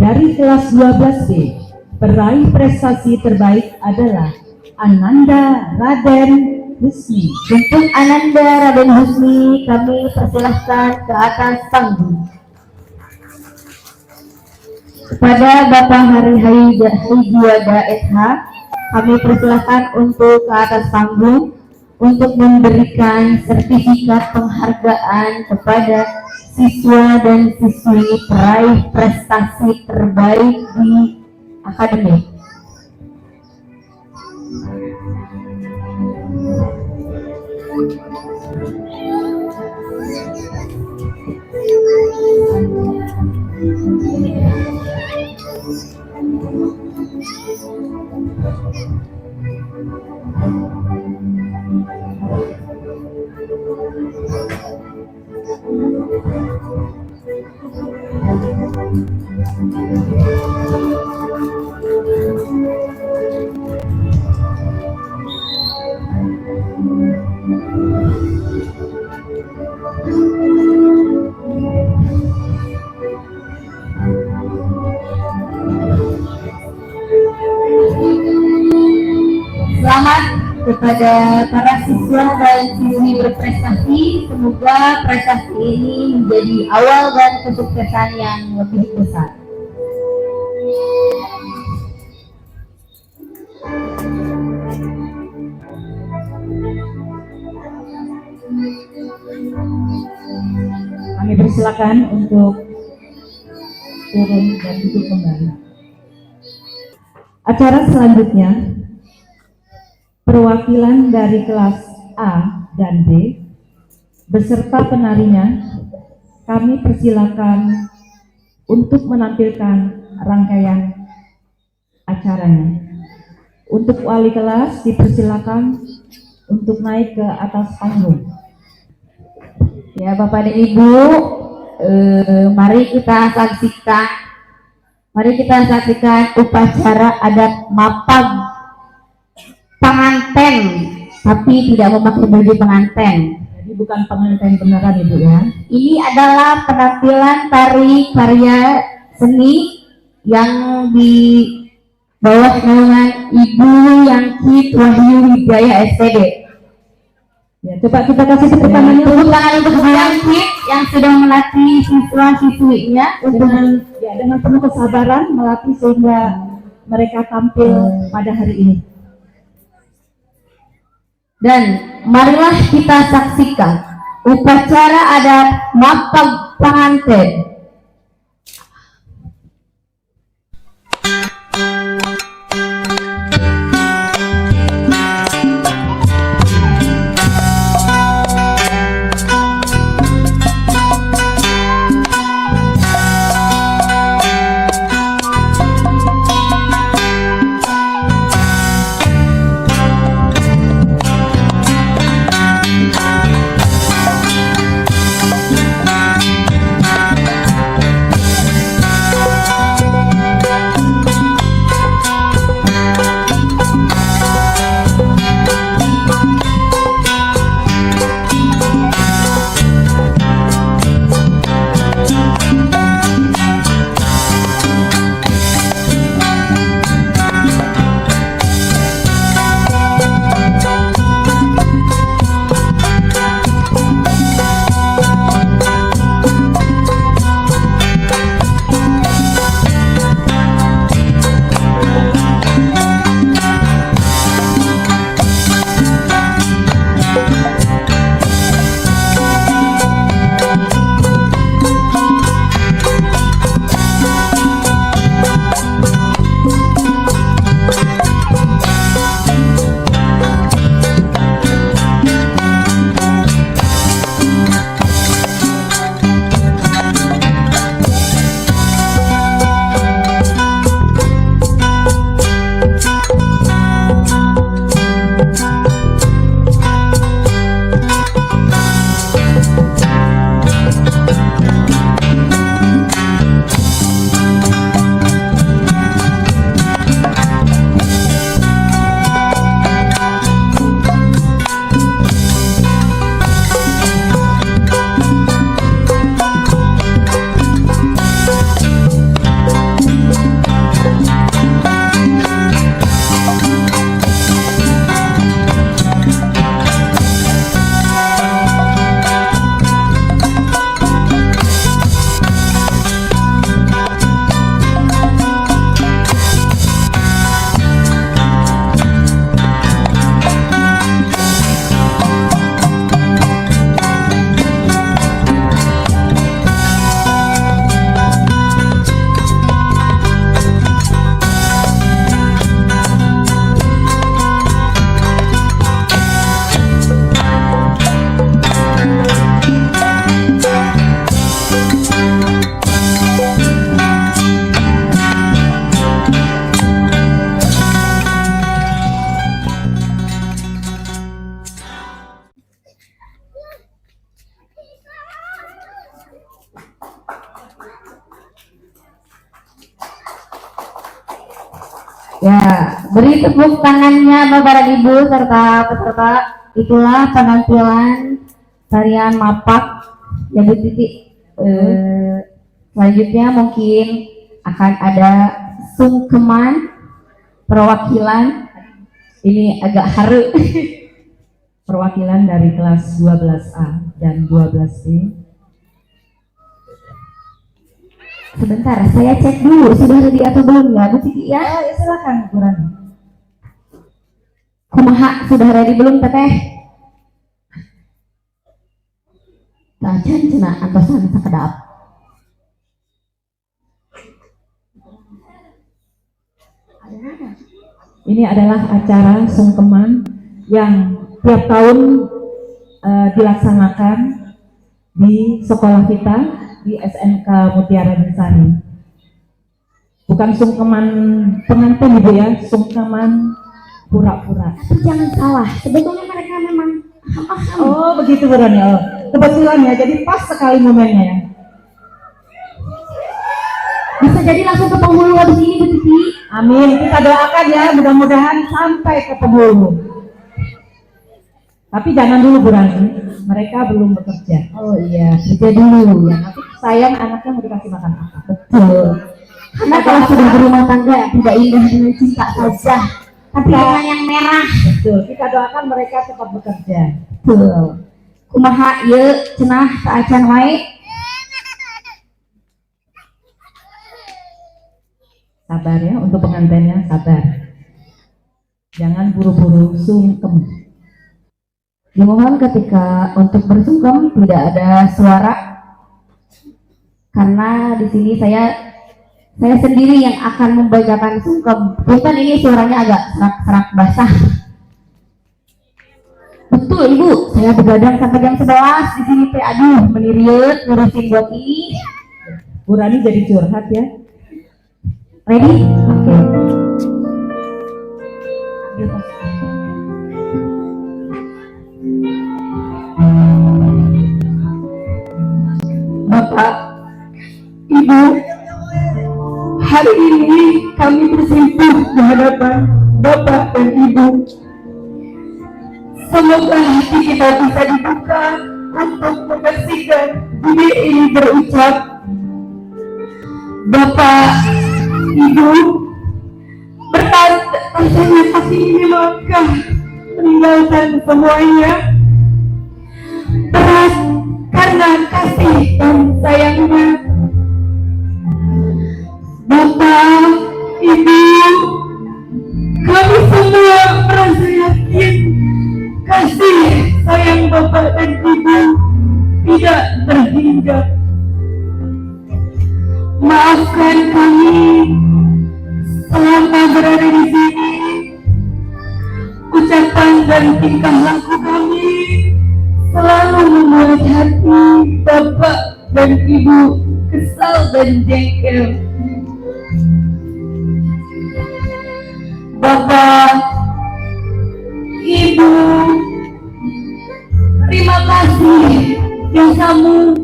dari kelas 12B, peraih prestasi terbaik adalah Ananda Raden Husni. Untuk Ananda Raden Husni kami persilahkan ke atas panggung. Kepada Bapak Hari Haijiwada SH, kami persilahkan untuk ke atas panggung untuk memberikan sertifikat penghargaan kepada siswa dan siswi peraih prestasi terbaik di akademik. Selamat kepada para siswa dan siswi berprestasi. Semoga prestasi ini menjadi awal dan kesuksesan yang lebih besar. Kami persilakan untuk turun dan duduk kembali. Acara selanjutnya, perwakilan dari kelas A dan B beserta penarinya kami persilakan untuk menampilkan rangkaian acaranya. Untuk wali kelas dipersilakan untuk naik ke atas panggung. Ya, Bapak dan Ibu, mari kita saksikan upacara adat mapag pengantin, tapi tidak memakai baju pengantin. Jadi bukan pengantin beneran Ibu ya. Ini adalah penampilan tari karya seni yang di bawah naungan Ibu Yangki Wahyu Wijaya SPD. Ya, coba kita kasih tepuk tangannya Tepuk tangan untuk Ibu Yangki yang sudah melatih siswa-siswinya dengan penuh kesabaran melatih sehingga mereka tampil pada hari ini. Dan marilah kita saksikan upacara adat mapag pengantin. Ya, beri tepuk tangannya Bapak dan Ibu serta peserta. Itulah penampilan tarian mapak ya Bu Titi. Selanjutnya mungkin akan ada sungkeman perwakilan. Ini agak haru. Perwakilan dari kelas 12A dan 12B. Sebentar, saya cek dulu sudah ready atau belum ya Bu Titi ya. Silakan Bu Rani. Kumaha sudah ready belum Teteh? Tajan cenah antosan sakedap. Ini adalah acara sungkeman yang tiap tahun dilaksanakan di sekolah kita di SMK Mutiara Insani. Bukan sungkeman pengantin Ibu ya, sungkeman pura-pura. Tapi jangan salah, sebetulnya mereka memang Oh begitu Bu Rani. Oh, kebetulan ya, jadi pas sekali momennya ya. bisa jadi langsung ke penghulu habis ini Bu Titi. Amin, kita doakan ya, mudah-mudahan sampai ke penghulu. Tapi jangan dulu Bu Rani, mereka belum bekerja. Oh iya, kerja dulu ya. Nanti sayang anaknya mau dikasih makan apa? Betul. Karena kalau sudah berumah tangga tidak indah dengan cinta saja, tapi dengan yang merah. Betul, kita doakan mereka cepat bekerja. Betul. Kumaha ieu cenah saacan wae. Sabar ya, untuk pengantinnya sabar. Jangan buru-buru sungkem. Dimohon ketika untuk bersungkem tidak ada suara, karena di sini saya sendiri yang akan membacakan sungkem. Punten ini suaranya agak serak-serak basah. Betul Ibu, saya begadang sampai jam 11 di sini teh. Aduh, meniriut ngurusin buat ini. Bu Rani jadi curhat ya. Ready? Oke. Bapak, Ibu, hari ini kami bersimpuh di hadapan Bapak dan Ibu. Semoga hati kita bisa dibuka untuk menyaksikan budi ini berucap. Bapak, Ibu, berkat rasanya hati ini melangkah meninggalkan semuanya. Berat karena kasih dan sayangnya. Bapak, Ibu, kami semua merasa yakin kasih sayang Bapak dan Ibu tidak terhingga. Maafkan kami selama berada di sini. Ucapan dan tingkah laku kami selalu membuat hati Bapak dan Ibu kesal dan jengkel. Bapak, Ibu, terima kasih jasamu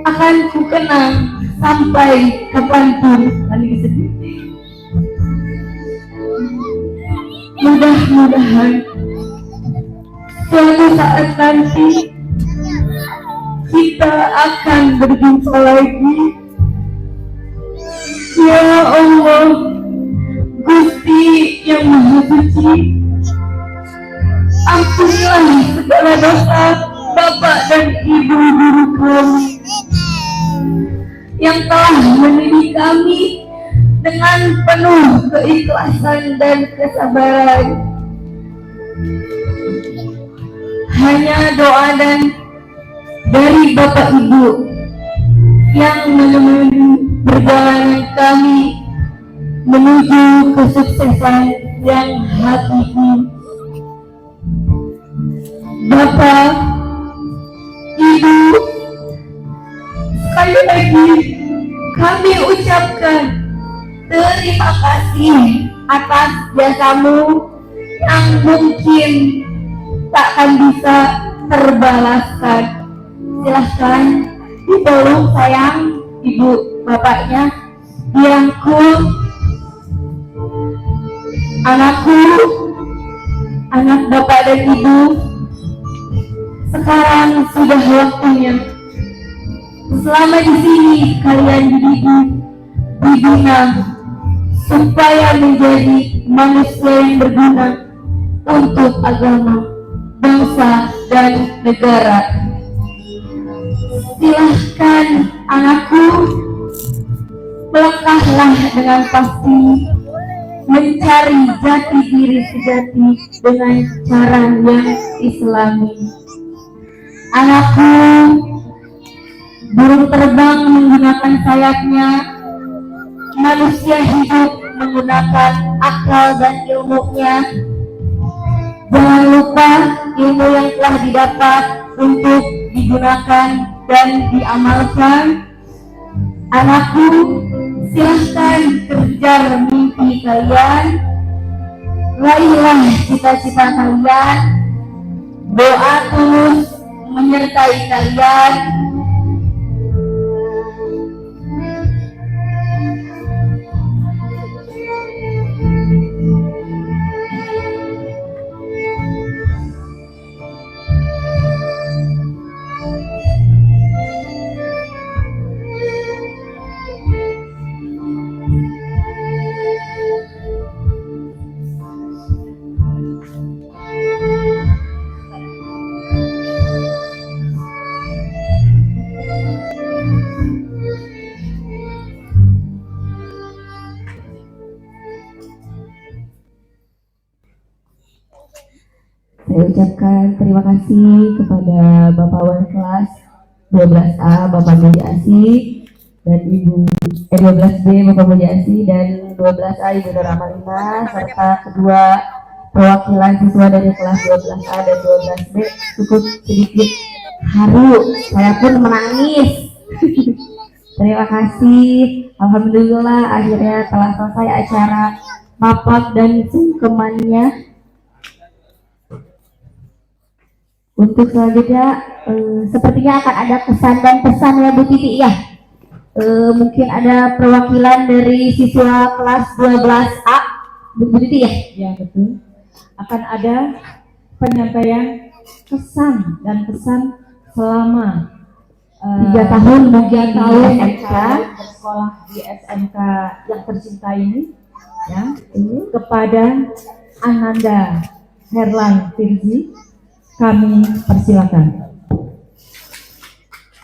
akan kukenang sampai kapanpun. Mudah-mudahan suatu saat nanti kita akan berjumpa lagi. Ya Allah, Gusti yang Maha Suci, ampunilah segala dosa Bapak dan Ibu guru kami yang telah mendidik kami dengan penuh keikhlasan dan kesabaran. Hanya doa dan dari Bapak Ibu yang menemani perjalanan kami menuju kesuksesan yang hakiki. Bapak, Ibu, sekali lagi kami ucapkan terima kasih atas jasamu yang mungkin takkan bisa terbalaskan. Silahkan dipeluk sayang Ibu bapaknya, dirangkul. Anakku, anak bapak dan ibu, sekarang sudah waktunya. Selama di sini kalian dididik, dibina, supaya menjadi manusia yang berguna untuk agama, bangsa, dan negara. Silahkan anakku, melangkahlah dengan pasti mencari jati diri sejati dengan cara yang islami. Anakku, burung terbang menggunakan sayapnya, manusia hidup menggunakan akal dan ilmunya. Jangan lupa ilmu yang telah didapat untuk digunakan dan diamalkan. Anakku, silahkan kejar mimpi kalian, raihlah cita-cita kalian. Doa tulus menyertai kalian. Saya ucapkan terima kasih kepada Bapak Wali Kelas 12A Bapak Budi Asih dan Ibu 12B Bapak Budi Asih dan 12A Ibu Nur Amalina, serta kedua perwakilan siswa dari kelas 12A dan 12B. Cukup sedikit haru, saya pun menangis. Terima kasih. Alhamdulillah akhirnya telah selesai acara mapak dan sungkemannya. Untuk selanjutnya, sepertinya akan ada kesan dan pesan ya Bu Titi ya. Mungkin ada perwakilan dari siswa kelas 12A, Bu Titi ya? Ya betul. Akan ada penyampaian kesan dan pesan selama 3 tahun mungkin 3 tahun SMK bersekolah di SMK yang tercinta ini, ya, kepada Ananda Herlan Firzi. Kami persilakan.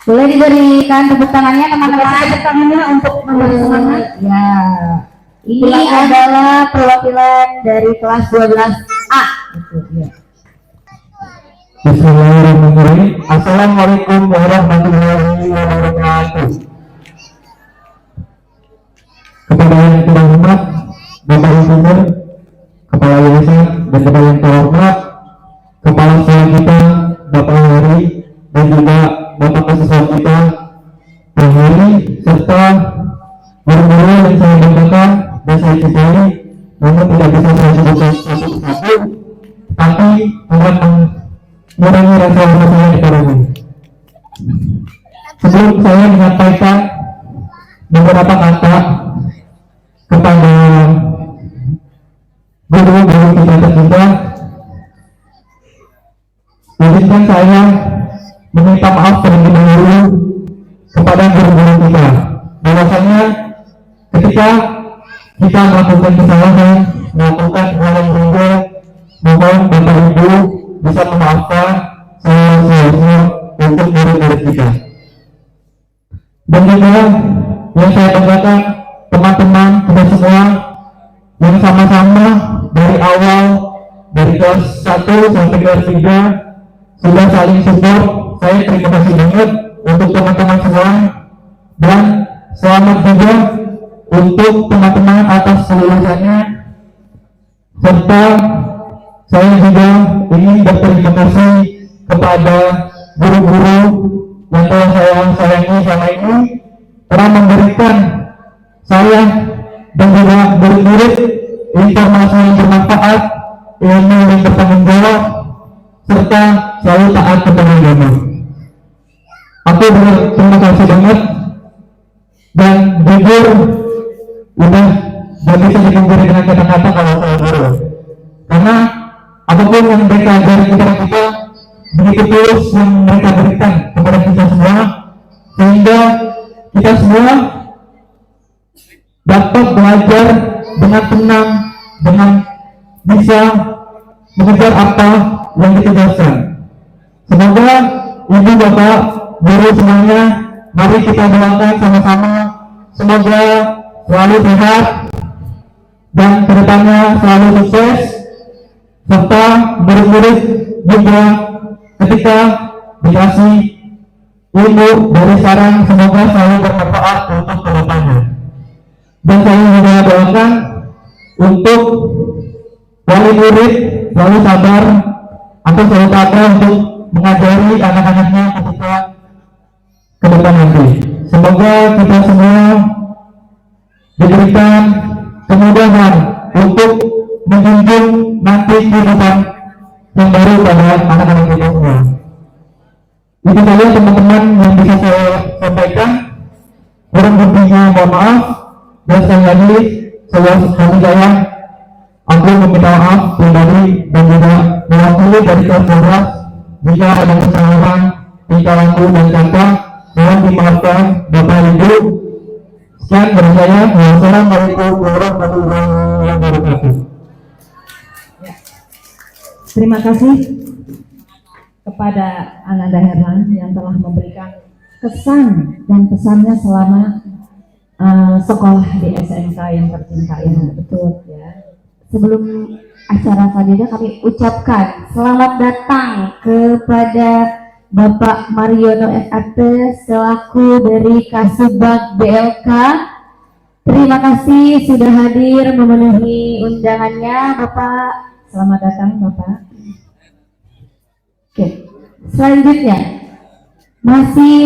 Boleh diberikan tepuk tangannya teman-teman. Tepuk tangannya untuk memberi semangat. Ya, ini adalah perwakilan dari kelas 12A. Betul, ya. Bismillahirrahmanirrahim. Assalamualaikum warahmatullahi wabarakatuh. Kepada yang terhormat Bapak Ibu, Kepala Yayasan dan Bapak yang terhormat Kepala Sekolah kita Bapak Hari dan juga Bapak Kesiswaan kita Pak Hari, serta guru-guru yang saya banggakan dan saya cintai, namun tidak bisa saya sebutkan satu-satu, tapi akan mengurangi rasa hormat saya kepadamu. Sebelum saya menyampaikan beberapa kata kepada guru-guru kita tercinta, izinkan saya meminta maaf terlebih dahulu kepada guru-guru kita. Bahwasanya ketika kita melakukan kesalahan, melakukan hal yang berbeda, mohon Bapak Ibu bisa memaafkan saya untuk guru-guru kita. Dan juga yang saya banggakan teman-teman kita semua yang sama-sama dari awal, dari kelas 1 sampai kelas 3 sudah saling support. Saya terima kasih banget untuk teman-teman semua, dan selamat juga untuk teman-teman atas kelulusannya. Serta saya juga ingin berterima kasih kepada guru-guru yang telah saya sayangi selama ini, telah memberikan saya dan juga murid-murid informasi yang bermanfaat, ilmu yang bertanggung jawab, serta selalu taat kepada agama. Aku berterima kasih banget, dan jujur udah nggak bisa dipungkiri dengan kata-kata kalau saya guru. Karena apapun yang mereka ajari kepada kita, begitu tulus yang mereka berikan kepada kita semua, sehingga kita semua dapat belajar dengan tenang, dengan bisa mengejar apa yang ditugaskan. Semoga ibu bapak guru semuanya, mari kita doakan sama-sama, semoga selalu sehat dan kedepannya selalu sukses, serta murid-murid juga ketika dikasih ilmu dari sekarang semoga selalu bermanfaat untuk kedepannya. Dan saya juga doakan untuk wali murid selalu sabar atau selalu tabah untuk mengajari anak-anaknya ketika ke depan nanti. Semoga kita semua diberikan kemudahan untuk menjunjung nanti kehidupan yang baru pada anak-anak kita semua. Itu saja teman-teman yang bisa saya sampaikan. Kurang lebihnya mohon maaf. Dan sekali lagi saya aku meminta maaf pribadi dan juga mewakili dari kelas 12 jika ada kesalahan tingkah laku dan kata, mohon dimaafkan Bapak Ibu. Sekian dari saya. Wassalamualaikum warahmatullahi wabarakatuh. Terima kasih kepada Ananda Herlan yang telah memberikan kesan dan pesannya selama sekolah di SMK yang tercinta ini. Betul ya. Sebelum acara selanjutnya kami ucapkan selamat datang kepada Bapak Mariono SAT selaku dari Kasubag BLK. Terima kasih sudah hadir memenuhi undangannya Bapak. Selamat datang Bapak. Oke, selanjutnya masih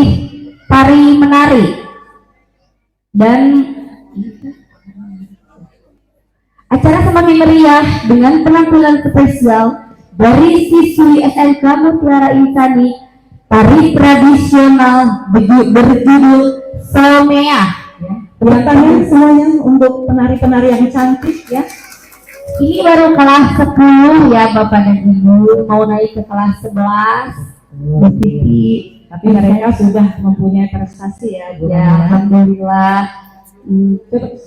tari menari dan acara semakin meriah dengan penampilan spesial dari siswi SMK Mutiara Insani, tari tradisional berjudul Somea. Tepuk tangan semuanya untuk penari-penari yang cantik ya. Ini baru kelas 10 ya Bapak dan Ibu, mau naik ke kelas 11. Tapi mereka sudah mempunyai prestasi ya. Ya, alhamdulillah.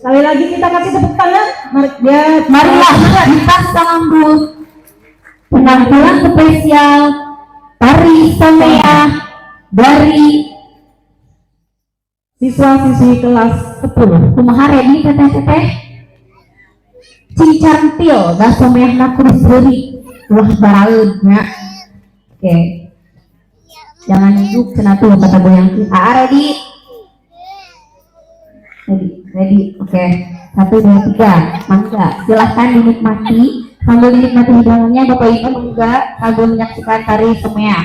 Sekali lagi kita kasih tepuk tangan. Marilah kita sambut penampilan spesial tari Somea dari siswa-siswi kelas 10. kumaha ready teteh-teteh cincantil da Somea na kurus deuri ulah baraeudnya. Oke, jangan duduk cenah tuh kata goyang kita. Ready, oke. 1, 2, 3, mangga silahkan dinikmati. Sambil dinikmati hidangannya Bapak Ibu mangga sambil menyaksikan tari Somea.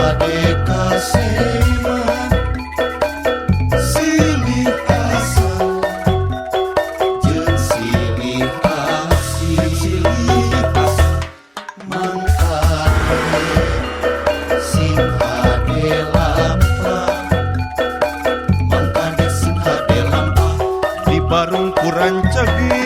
hade kasiman silih asa jeung silih asih mangkane sing hade lampah mangkane sing hade lampah di barungkuran cagi.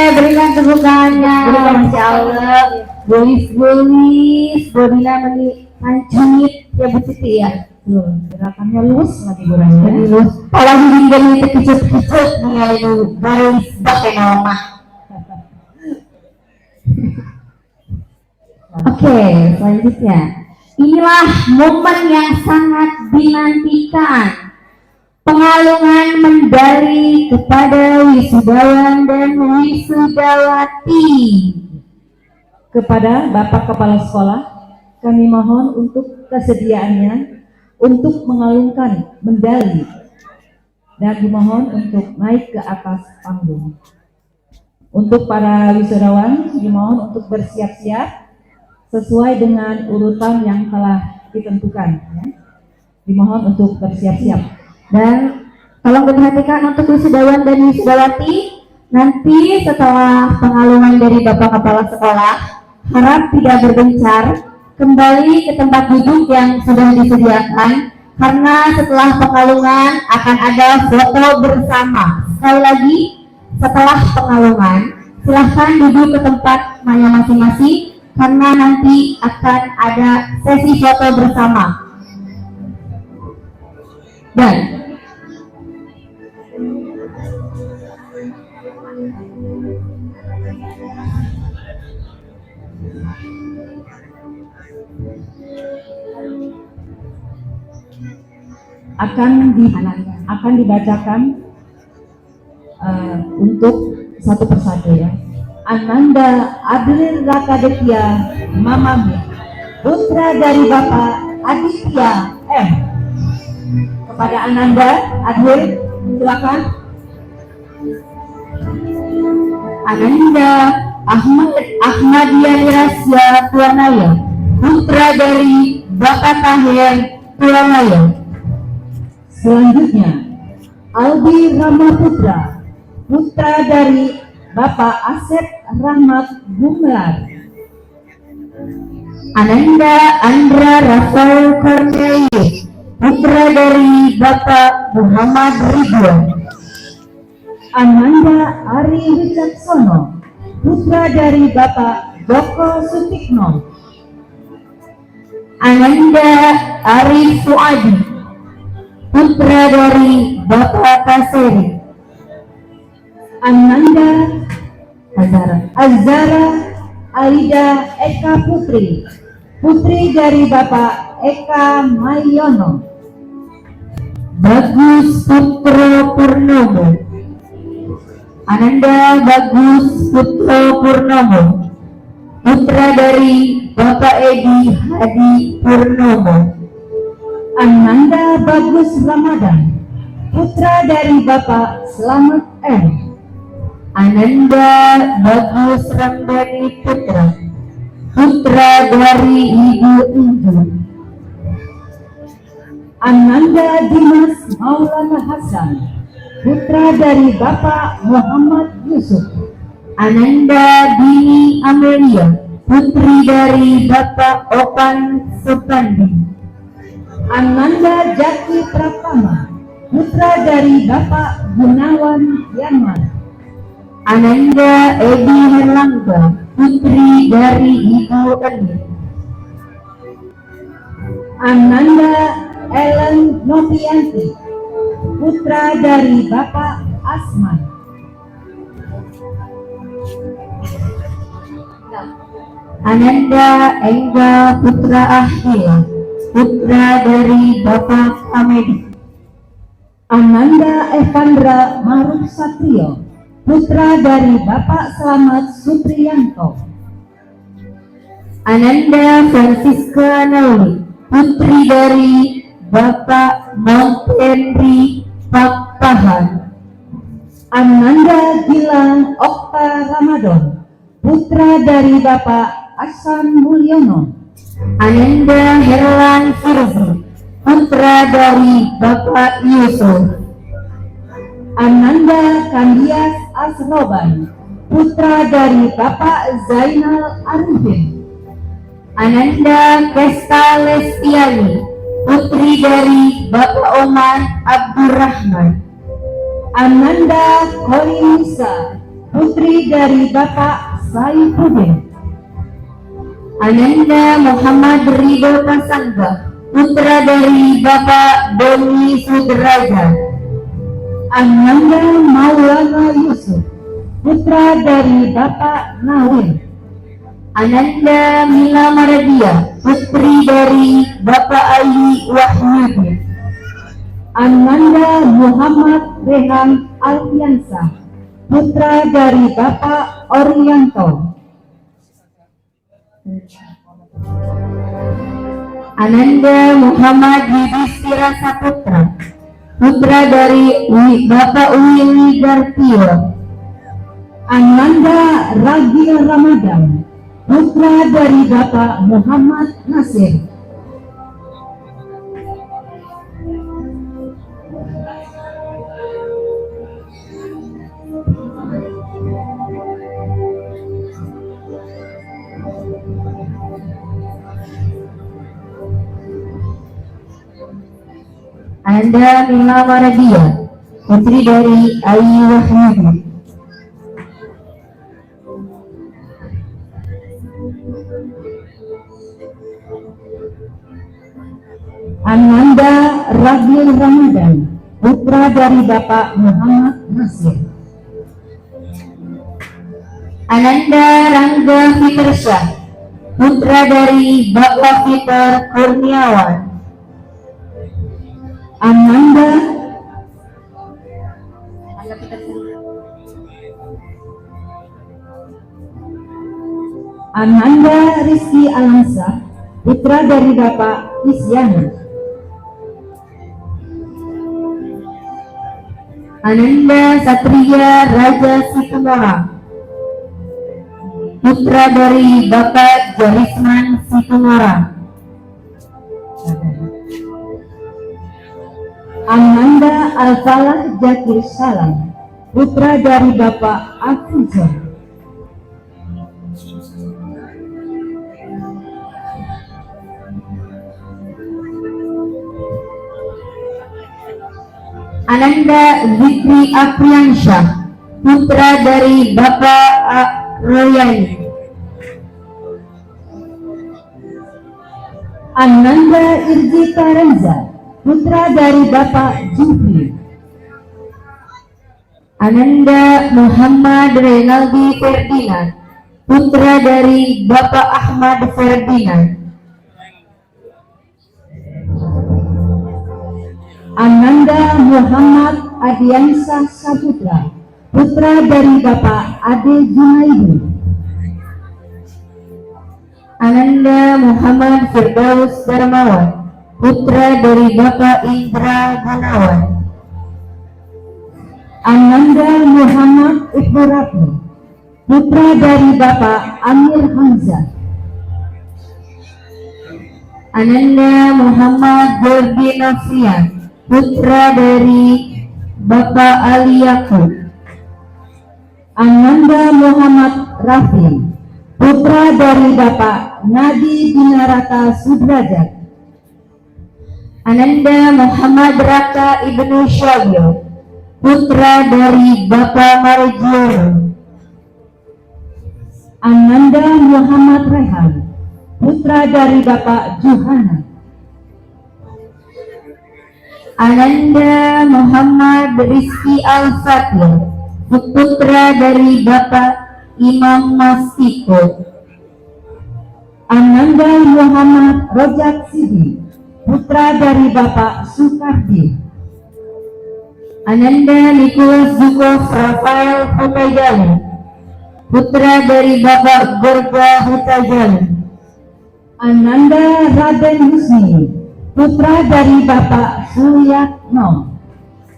Berikan tepukannya. Masya Allah. Bolis, bodina meni pancunit ya Bu Siti ya. Gerakannya lurus lagi goreng. Lurus. Kalau dingin itu kejut-kejut mengalir bolis pakai nama. Oke, selanjutnya. Inilah momen yang sangat dinantikan. Pengalungan medali kepada wisudawan dan wisudawati. Kepada Bapak Kepala Sekolah, kami mohon untuk kesediaannya untuk mengalungkan medali dan dimohon untuk naik ke atas panggung. Untuk para wisudawan, dimohon untuk bersiap-siap sesuai dengan urutan yang telah ditentukan. Ya. Dimohon untuk bersiap-siap. Dan tolong diperhatikan untuk wisudawan dan wisudawati, nanti setelah pengalungan dari Bapak Kepala Sekolah, harap tidak berbencar, kembali ke tempat duduk yang sudah disediakan, karena setelah pengalungan akan ada foto bersama. Sekali lagi, setelah pengalungan, silahkan duduk ke tempat masing-masing, karena nanti akan ada sesi foto bersama. Dan akan dibacakan untuk satu persatu ya. Ananda Adril Rakadetia Mamami, putra dari Bapak Aditya M. Kepada Ananda Adril, silakan. Ananda Ahmadiyah Rasya Tuanaya, putra dari Bapak Tahir Tuanaya. Selanjutnya, Albi Ramaputra, putra dari Bapak Asep Rahmat Gumelar. Ananda Andra Rafael Cornelius, putra dari Bapak Muhammad Ridwan. Ananda Ari Wicaksono, putra dari Bapak Joko Sutikno. Ananda Arif Fuadi, putra dari Bapak Taseri. Ananda Azara Aida Eka Putri, putri dari Bapak Eka Mayono. Bagus Putra Purnomo. Ananda Bagus Putra Purnomo, putra dari Bapak Edi Hadi Purnomo. Ananda Bagus Ramadan, putra dari Bapak Slamet M. Ananda Bagus Ramdhani Putra, putra dari Ibu Indu. Ananda Dimas Maulana Hasan, putra dari Bapak Muhammad Yusuf. Ananda Dini Amelia, putri dari Bapak Opan Supandi. Ananda Jaki Pratama, putra dari Bapak Gunawan Yanman. Ananda Edi Herlangga, putri dari Ibu Eni. Ananda Ellen Novianti, putra dari Bapak Asman. Ananda Engga Putra Ahil, putra dari Bapak Kamedi. Ananda Evandra Maruf Satrio, putra dari Bapak Slamet Supriyanto. Ananda Francisca Nauli, putri dari Bapak Montenri Pakpahan. Ananda Gilang Okta Ramadan, putra dari Bapak Asan Mulyono. Ananda Herlan Firzi, putra dari Bapak Yusuf. Ananda Kandias Asroban, putra dari Bapak Zainal Arifin. Ananda Kesta Lestiani, putri dari Bapak Oman Abdurrahman. Ananda Koi Musa, putri dari Bapak Saifuddin. Ananda Muhammad Ridho Pasangga, putra dari Bapak Doni Sudraja. Ananda Maulana Yusuf, putra dari Bapak Nawin. Ananda Mila Maradia, putri dari Bapak Ali Wahyudi. Ananda Muhammad Rehan Alfiansa, putra dari Bapak Orianto. Ananda Muhammad Yudhistira Saputra, putra dari Bapak Willy Gartio. Ananda Ragil Ramadan, putra dari Bapak Muhammad Nasir. Ananda Mila Maradia, putri dari Ayu Wahyudi. Ananda Ragil Ramadan, putra dari Bapak Muhammad Nasir. Ananda Rangga Fitrsya, putra dari Bapak Fitr Kurniawan. Ananda Ananda Rizky Alamsa, putra dari Bapak Isyana. Ananda Satria Raja Situmora, putra dari Bapak Jarisman Situmora. Ananda Alfalah Jakir Salam, putra dari Bapak Afizon. Ananda Zikri Apriansyah, putra dari Bapak Royani. Ananda Irji Tarenza, putra dari Bapak Jufri. Ananda Muhammad Renaldi Ferdinand, putra dari Bapak Ahmad Ferdinand. Ananda Muhammad Adiansyah Saputra, putra dari Bapak Ade Junaidu. Ananda Muhammad Firdaus Darmawan, putra dari Bapak Indra Gunawan. Ananda Muhammad Ibnu Ratno, putra dari Bapak Amir Hamzah. Ananda Muhammad Jordi Nofrian, putra dari Bapak Ali Yakub. Ananda Muhammad Rafi, putra dari Bapak Nadi Binarata Sudrajat. Ananda Muhammad Raka Ibnu Syabio, putra dari Bapak Marjiono. Ananda Muhammad Rehan, putra dari Bapak Juhana. Ananda Muhammad Rizki Al-Fatir, putra dari Bapak Imam Masiko. Ananda Muhammad Rojak Sidi, putra dari Bapak Sukardi. Ananda Nicholas Zukov Rafael Hutajali, putra dari Bapak Gorga Hutajali. Ananda Raden Husni, putra dari Bapak Suyatno.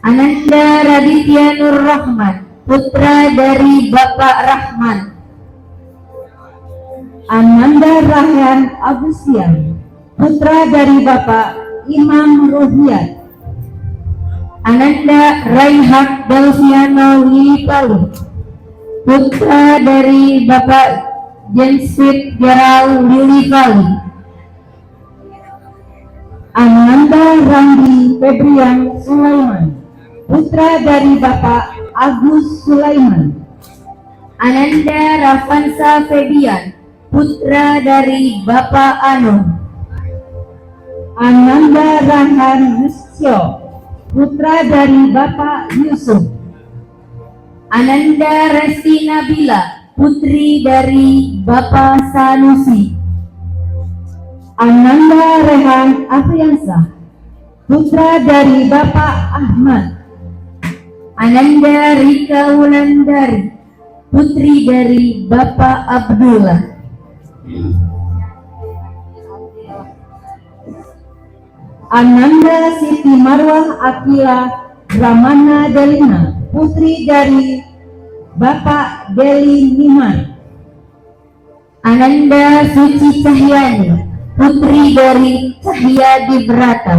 Ananda Raditya Nur Rahman, putra dari Bapak Rahman. Ananda Rahyan Agustian, putra dari Bapak Imam Ruhiyat. Ananda Reinhard Delviano Lilipali, putra dari Bapak Jensfit Gerald Lilipali. Ananda Randi Febrian Sulaiman, putra dari Bapak Agus Sulaiman. Ananda Rafansa Febian, putra dari Bapak Anu. Ananda Rahan Yusyo, putra dari Bapak Yusuf. Ananda Resti Nabila, putri dari Bapak Sanusi. Ananda Rehan Afriansah, putra dari Bapak Ahmad. Ananda Rika Wulandari, putri dari Bapak Abdullah. Ananda Siti Marwah Akila Ramana Delina, putri dari Bapak Deli Niman. Ananda Suci Cahyani, putri dari Cahya Dibrata.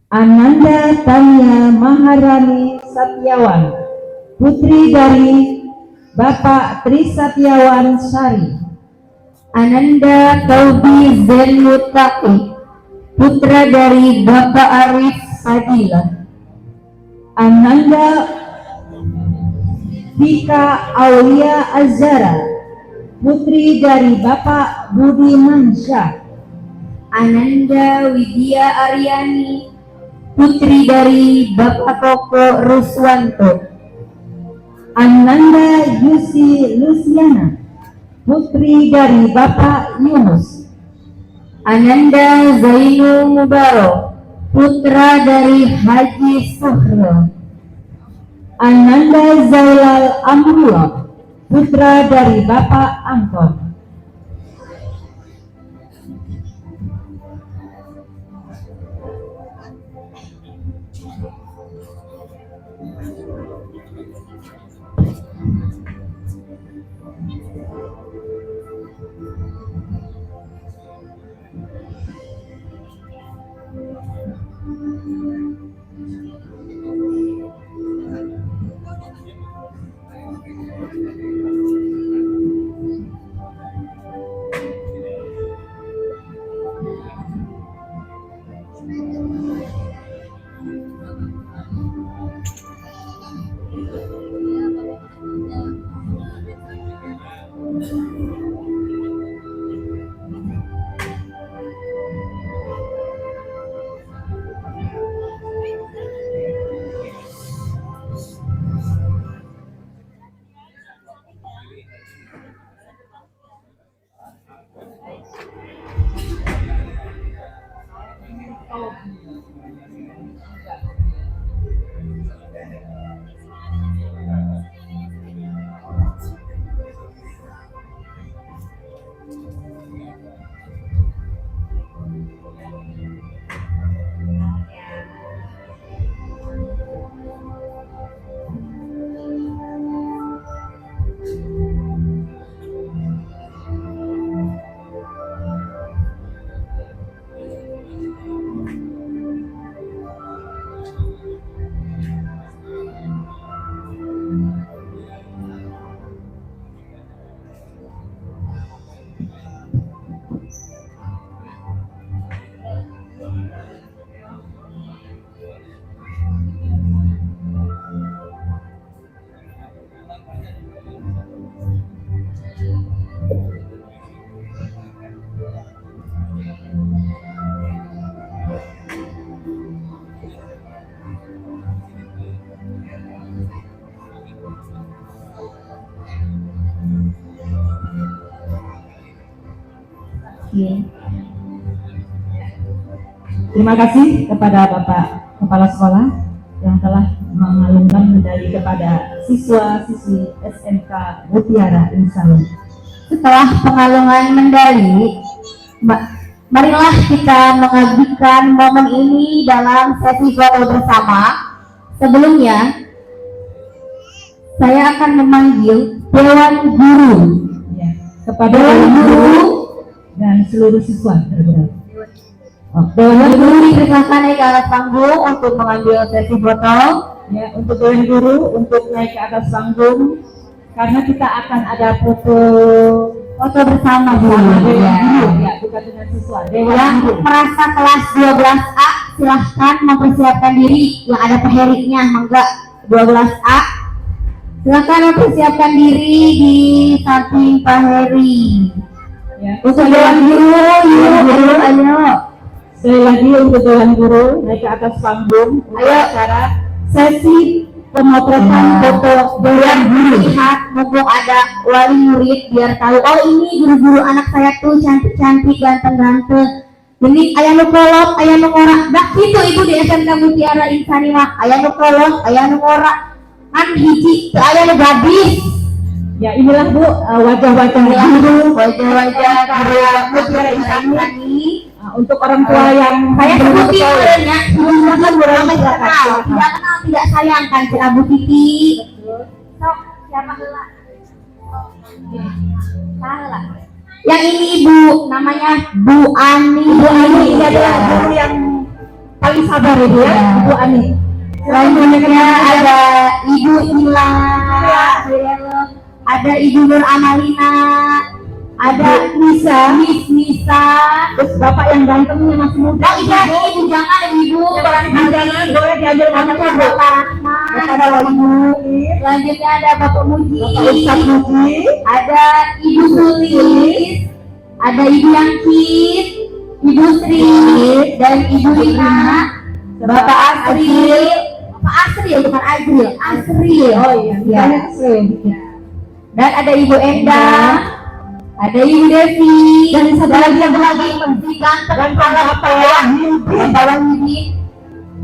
Ananda Tania Maharani Satyawan, putri dari Bapak Tri Satyawan Sari. Ananda Taubi Zen Mutaki, putra dari Bapak Arif Fadilah. Ananda Vika Aulia Azara, putri dari Bapak Budi Mansyah. Ananda Widya Aryani, putri dari Bapak Koko Ruswanto. Ananda Yusi Luciana, putri dari Bapak Yunus. Ananda Zainul Mubarok, putra dari Haji Suhro. Ananda Zailal Amrullah, putra dari Bapak Angkot. Terima kasih kepada Bapak Kepala Sekolah yang telah mengalungkan medali kepada siswa-siswi SMK Mutiara Insya. Setelah pengalungan medali, marilah kita mengabdikan momen ini dalam sesi foto bersama. Sebelumnya, saya akan memanggil Dewan Guru. Ya, kepada Dewan Guru dan seluruh siswa tergerak. Dewan Guru dipersilakan naik ke atas panggung untuk mengambil sesi foto. Ya, untuk Dewan Guru untuk naik ke atas panggung karena kita akan ada foto bersama Dewan Guru. Guru, ya, bukan dengan siswa. Dewan Yang Guru. merasa kelas 12A silahkan mempersiapkan diri. Yang ada Pak Heriknya, mangga 12A. Silahkan mempersiapkan diri di samping Pak Heri. Ya. Untuk Dewan Guru, yuk, ayo. Sekali lagi untuk Dewan Guru naik ke atas panggung untuk Ayo. acara sesi pemotretan foto Dewan Guru. Lihat, mumpung ada wali murid biar tahu, oh ini guru-guru anak saya tuh cantik-cantik, ganteng-ganteng. Jadi ayah nu kolot, ayah nu ngorak. Dak gitu ibu di SMK Mutiara Insani mah. Ayah nu kolot, ayah nu ngorak. Kan hiji, teu ayah nu gadis. Ya, inilah Bu wajah-wajah guru, Wajah-wajah guru Mutiara Insani. Insani. Untuk orang tua yang Saya sebutin sebenarnya, silakan Bu Rama, tidak kenal, tidak sayang kan si Abu Titi. Sok, siapa heula? Salah. Yang ini Ibu, namanya Bu Ani. Bu Ani ini adalah guru yang paling sabar Ibu ya, Bu Ani. Selanjutnya ada Ibu Ila, ada Ibu Nur Amalina, ada Miss Nisa, Terus Bapak yang gantengnya masih muda. Ibu jangan Ibu, Jangan boleh diambil gambarnya Bu. Bapak Rahman, Kepada wali murid, selanjutnya ada Bapak Muji, Bapak Ustadz Muji, ada Ibu Sulis, ada Ibu Yangkit, Ibu Sri, dan Ibu Rina, Bapak Asril, Bapak Asril bukan Azril, Asril. oh iya, Ya. banyak sekali. Dan ada Ibu Endah, ada Ibu Devi, Dan satu lagi yang lagi menteri ganteng kepala Bapak Wahyudi. Bapak Wahyudi.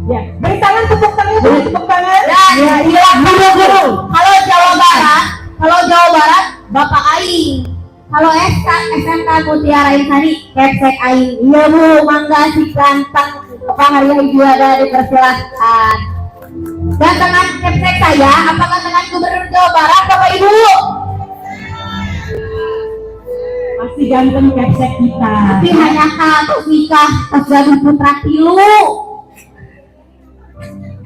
Ya, beri tangan, tepuk tangan, tepuk tangan. Dan Ya, inilah guru-guru. Kalau Jawa Barat Bapak Aing. Halo SMK Mutiara Insani, kepsek Aing. Iya Bu, mangga si ganteng Bapak hari juga dipersilahkan. Gantengan kepsek saya, apa gantengan Gubernur Jawa Barat Bapak Ibu? Masih ganteng kepsek kita. Tapi hanya katus nikah pas gaduh putra tilu.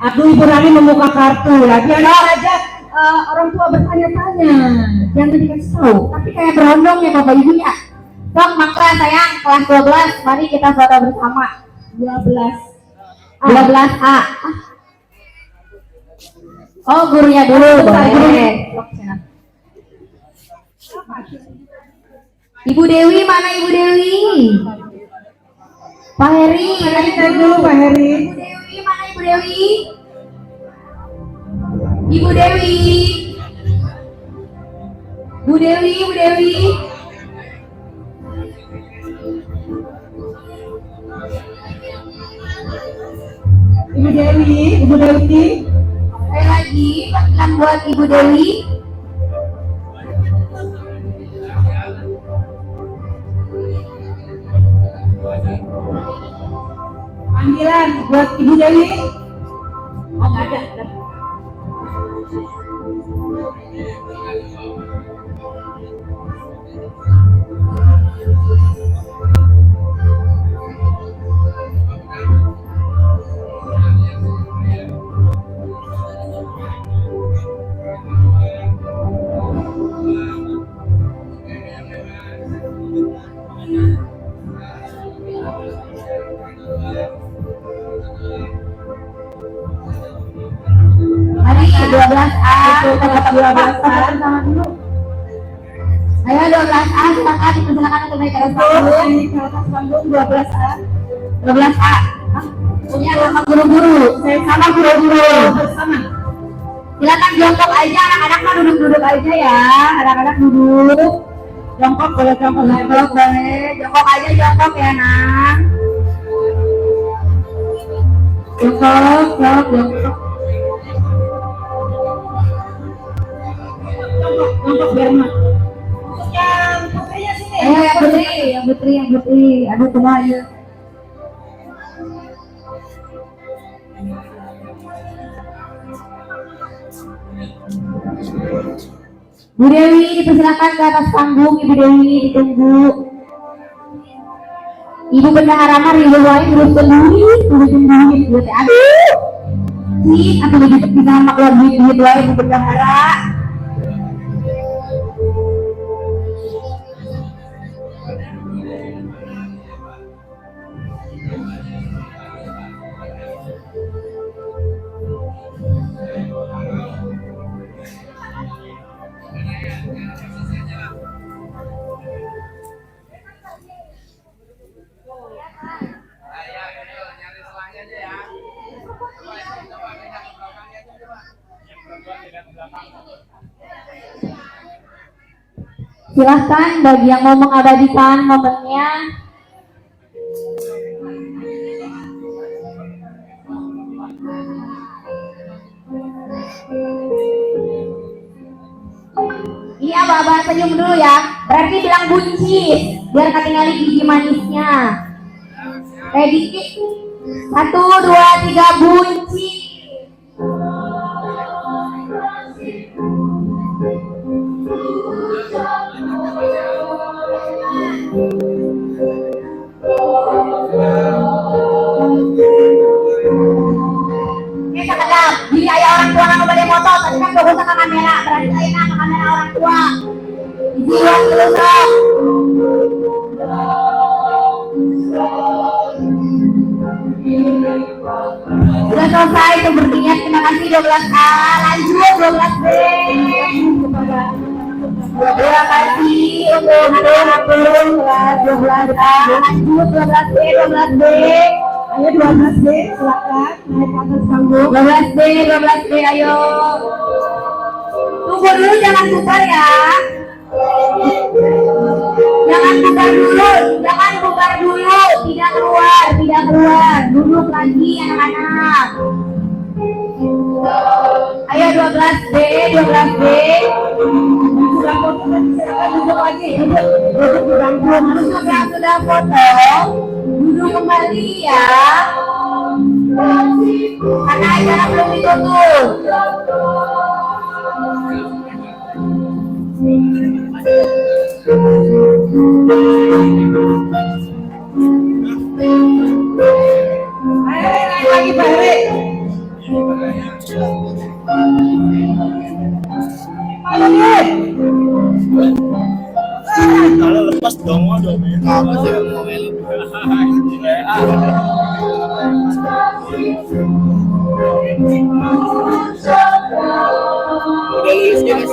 Aduh, Ibu Rani membuka kartu lagi ada aja orang tua bertanya-tanya. Jangan dikasih tahu. Tapi kayak berondong ya Bapak Ibu ya. Sok makra sayang kelas 12, mari kita foto bersama. 12A. Oh gurunya dulu boleh. Ibu Dewi mana Ibu Dewi? Pak Heri, Cari dulu Pak Heri. Ibu Dewi mana Ibu Dewi? Ibu Dewi. Bu Dewi, Bu Dewi. Ibu Dewi, Ibu Dewi. Sekali lagi, panggilan buat Ibu Dewi. Panggilan buat Ibu Dewi. Oh, nggak ada. Mari 12A. Itu kelas 12A. Sama dulu. Ayo 12A, silakan dipersilakan untuk naik ke atas panggung. Ini ke atas panggung 12A. 12A. Punya sama guru-guru. Saya sama guru-guru. Bersama. Silakan jongkok aja, anak-anak mah duduk-duduk aja ya. Anak-anak duduk. Jongkok boleh jongkok. Jongkok boleh. Jongkok aja jongkok ya, Nang. Jongkok, jongkok. Jongkok biar mak. Yang putrinya sini. Ayo yang Putri, yang Putri. Aduh, kumaha ieu. Bu Dewi, dipersilakan ke atas panggung. Ibu Dewi, ditunggu. Ibu bendahara mah riweuh wae terus tungguin. Aduh. Sih, atau begitu bisa maklum duit wae Ibu bendahara. Silahkan bagi yang mau mengabadikan momennya. Iya, Bapak senyum dulu ya. Berarti bilang buncis biar ketinggalan gigi manisnya. Ready? 1, 2, 3 buncis. Ini sekedap, jadi ayah orang tua nggak boleh moto, tapi kan fokus ke kamera, berarti ayah ke kamera orang tua. Isi uang dulu sok. Sudah selesai sepertinya, terima kasih 12A, lanjut 12B. Terima kasih untuk kelas 12A, lanjut 12B, 12B. Ayo 12B, silakan naik ke atas panggung. 12B, 12B, ayo. Tunggu dulu, jangan bubar ya. Jangan bubar dulu, jangan bubar dulu. Tidak keluar, tidak keluar. Duduk lagi anak-anak. Ayo 12B, 12B. Sudah foto Untuk yang sudah foto, duduk kembali ya. Karena acara belum ditutup. Ayo lagi Pak Heri. Kalau lepas dong dong. Udah lulus ya mas?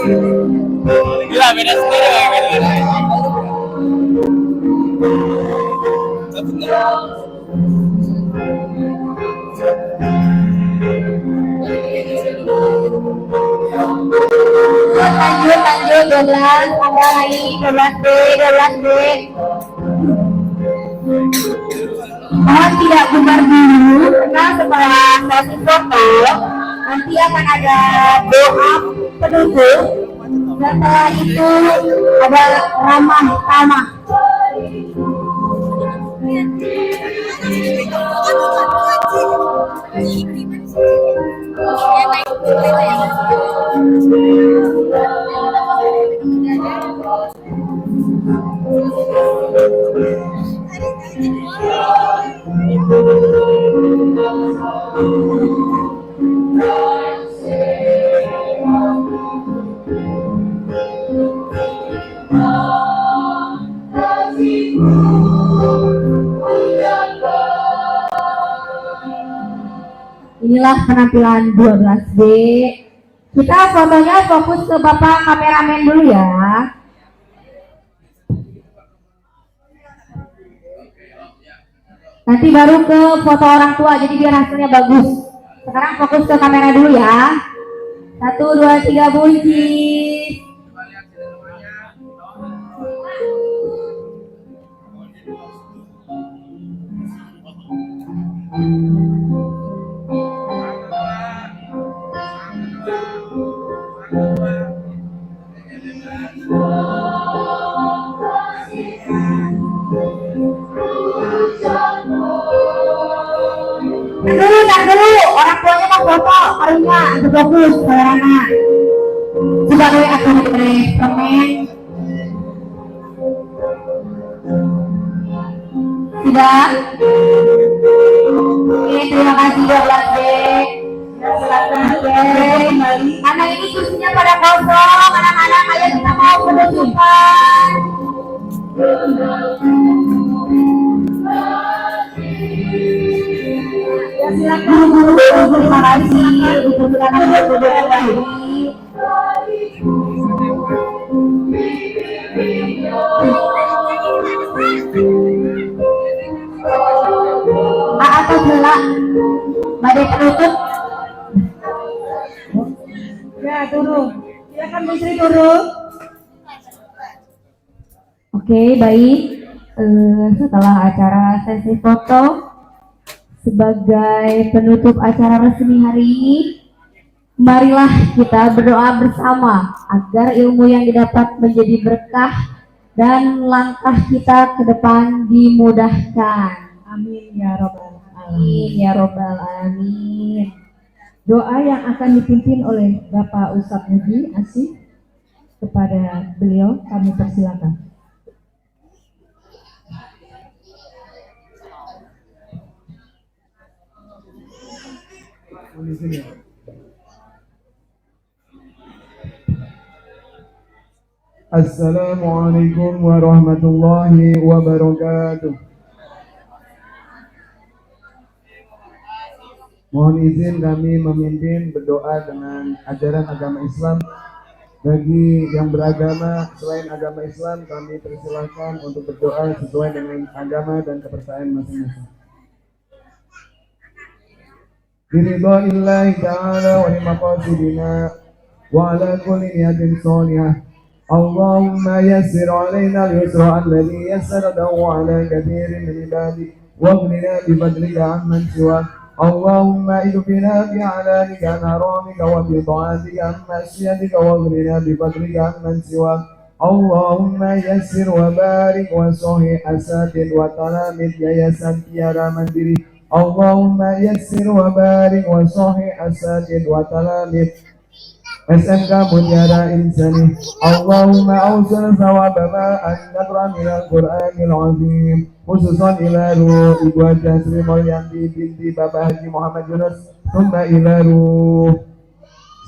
Gila beda sendiri Lanjut 12, tambah lagi 12B. Mohon tidak bubar dulu karena setelah sesi foto nanti akan ada doa penutup. Setelah itu ada ramah tamah. Inilah penampilan 12B. Kita fotonya fokus ke Bapak kameramen dulu ya. Nanti baru ke foto orang tua, jadi biar hasilnya bagus. Sekarang fokus ke kamera dulu ya. 1, 2, 3, bunyi. Tar dulu, orang tuanya mau foto, harusnya untuk fokus karena sebagai akan permen. Sudah. Oke, terima kasih 12B. Anak ini kursinya pada kosong, anak-anak ayo kita mau penutupan. Ya silakan guru, terima kasih untuk silakan atau gelak badai penutup. Ya turun, silakan Bu Sri turun. Oke, baik. Setelah acara sesi foto sebagai penutup acara resmi hari ini, marilah kita berdoa bersama agar ilmu yang didapat menjadi berkah dan langkah kita ke depan dimudahkan. Amin ya robbal Amin ya robbal alamin. Doa yang akan dipimpin oleh Bapak Ustadz Muji Asih, kepada beliau kami persilakan. Assalamualaikum warahmatullahi wabarakatuh. Mohon izin kami memimpin berdoa dengan ajaran agama Islam. Bagi yang beragama selain agama Islam, kami persilahkan untuk berdoa sesuai dengan agama dan kepercayaan masing-masing. Biridha'illahi ta'ala wa limaqasidina wa ala kulli niyatin salihah. Allahumma yassir alaina al-yusra alladhi yassartahu ala kathirin min ibadi waghnina bifadlika amman siwak. Allahumma idfina bi halalika an haramika wa bi ta'atika an ma'siyatika waghnina bifadlika amman siwak. اللهم يسر وبارك وصحح أساتذة وتلاميذ Yayasan Tiara Mandiri. اللهم يسر وبارك وصحح أساتذة وتلاميذ SMK Mutiara Insani. Allahumma awsil thawab ma an naqra min al-Qur'anil azim. Khususan ila ruh Ibu Haja Sri Mulyanti binti Bapak Haji Muhammad Yunus. Thumma ila ruh.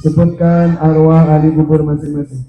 Sebutkan arwah ahli kubur masing-masing.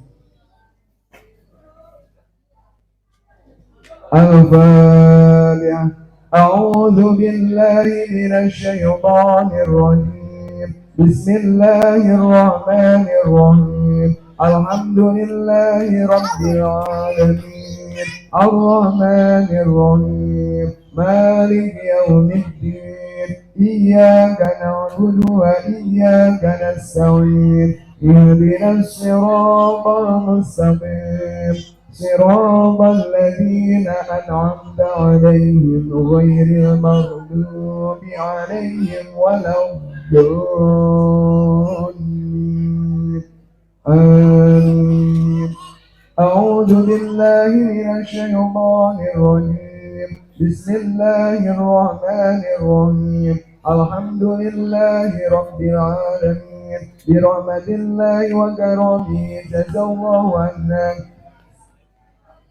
Al-Fatihah. A'udzu billahi minasy syaithanir rajim. Bismillahirrahmanirrahim. Alhamdulillahi rabbil alamin. Ar-Rahmanir Rahim. Maliki yaumiddin. Iyyaka na'budu wa iyyaka nasta'in. Ihdinas siratal mustaqim. صراط الذين أنعمت عليهم غير المغضوب عليهم ولا الضالين آمين. أعوذ بالله من الشيطان الرجيم. بسم الله الرحمن الرحيم. الحمد لله رب العالمين. برحمة الله وكرمه جزا الله عنا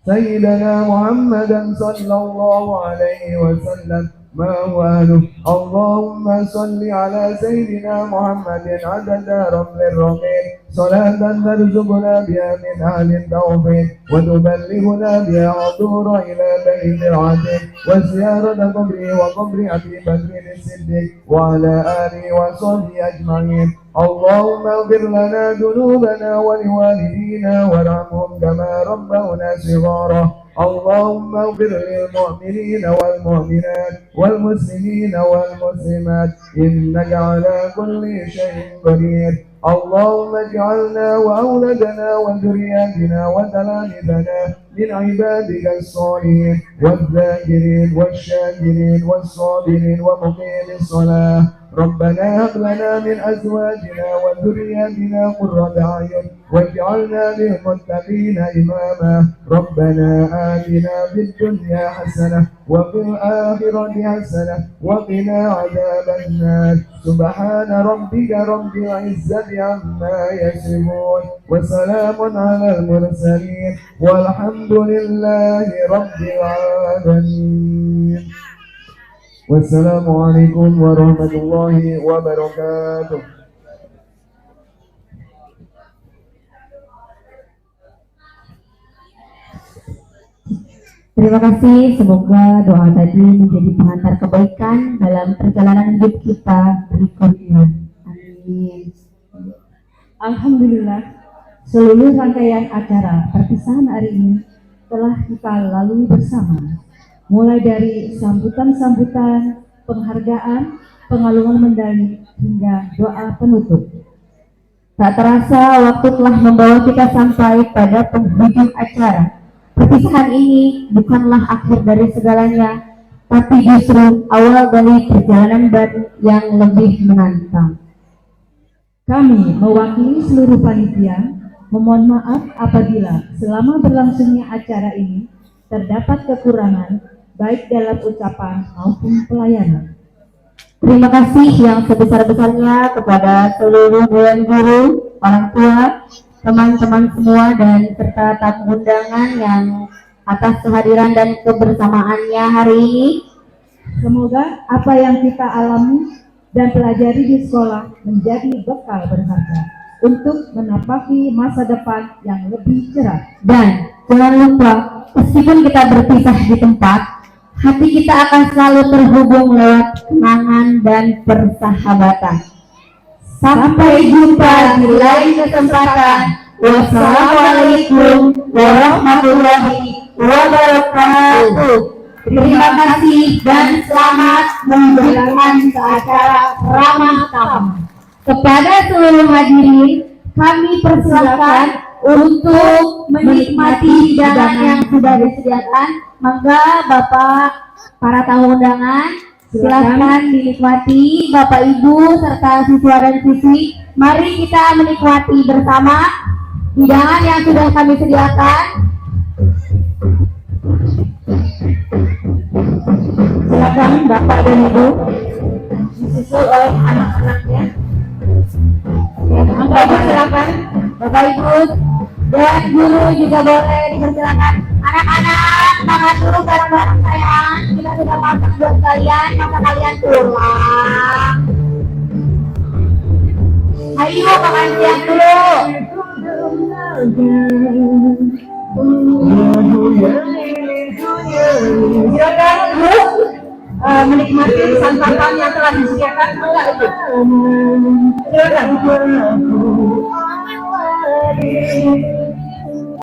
سيدنا محمدا صلى الله عليه وسلم ما هو أهله. اللهم صل على سيدنا محمد عدد رمل الرقيب صلاة ترزقنا بها من أهل التوفيق وتبلغنا بها عطور إلى بيت العتيق وزيارة قبره وقبر أبي بكر الصديق وعلى آله وصحبه أجمعين. اللهم اغفر لنا ذنوبنا ولوالدينا وارحمهم كما ربونا صغارا. اللهم اغفر للمؤمنين والمؤمنات والمسلمين والمسلمات إنك على كل شيء قدير. اللهم اجعلنا وأولادنا وذرياتنا وتلاميذنا من عبادك الصالحين والذاكرين والشاكرين والصابرين ومقيم الصلاة. ربنا هب لنا من أزواجنا وذرياتنا قرة أعين واجعلنا للمتقين إماما. ربنا آتنا في الدنيا حسنة وفي الآخرة حسنة وقنا عذاب النار. سبحان ربك رب العزة عما يصفون وسلام على المرسلين والحمد لله رب العالمين. Wassalamualaikum warahmatullahi wabarakatuh. Terima kasih, semoga doa tadi menjadi pengantar kebaikan dalam perjalanan hidup kita berikutnya. Amin. Alhamdulillah, seluruh rangkaian acara perpisahan hari ini telah kita lalui bersama. Mulai dari sambutan-sambutan, penghargaan, pengalungan medali, hingga doa penutup. Tak terasa waktu telah membawa kita sampai pada penghujung acara. Perpisahan ini bukanlah akhir dari segalanya, tapi justru awal dari perjalanan baru yang lebih menantang. Kami mewakili seluruh panitia memohon maaf apabila selama berlangsungnya acara ini terdapat kekurangan baik dalam ucapan maupun pelayanan. Terima kasih yang sebesar-besarnya kepada seluruh dewan guru, orang tua, teman-teman semua, dan serta tamu undangan yang atas kehadiran dan kebersamaannya hari ini. Semoga apa yang kita alami dan pelajari di sekolah menjadi bekal berharga untuk menapaki masa depan yang lebih cerah. Dan jangan lupa, meskipun kita berpisah di tempat, hati kita akan selalu terhubung lewat kenangan dan persahabatan. Sampai jumpa di lain kesempatan. Wassalamualaikum warahmatullahi wabarakatuh. Terima kasih dan selamat menjalankan acara ramah tamah. Kepada seluruh hadirin, kami persilakan untuk menikmati hidangan yang sudah disediakan. Mangga Bapak, para tamu undangan, silakan dinikmati. Bapak Ibu serta siswa dan siswi, mari kita menikmati bersama. hidangan yang sudah kami sediakan. Silakan Bapak dan Ibu, disusul oleh anak-anaknya. Bapak Ibu silakan, Bapak Ibu dan guru juga boleh dipersilakan. Anak-anak, makan dulu bareng-bareng sayang. Kita sudah masak buat kalian, masa kalian pulang. Ayo makan siang dulu. Silakan Bu, menikmati santapan yang telah disediakan. Enggak itu. Silakan.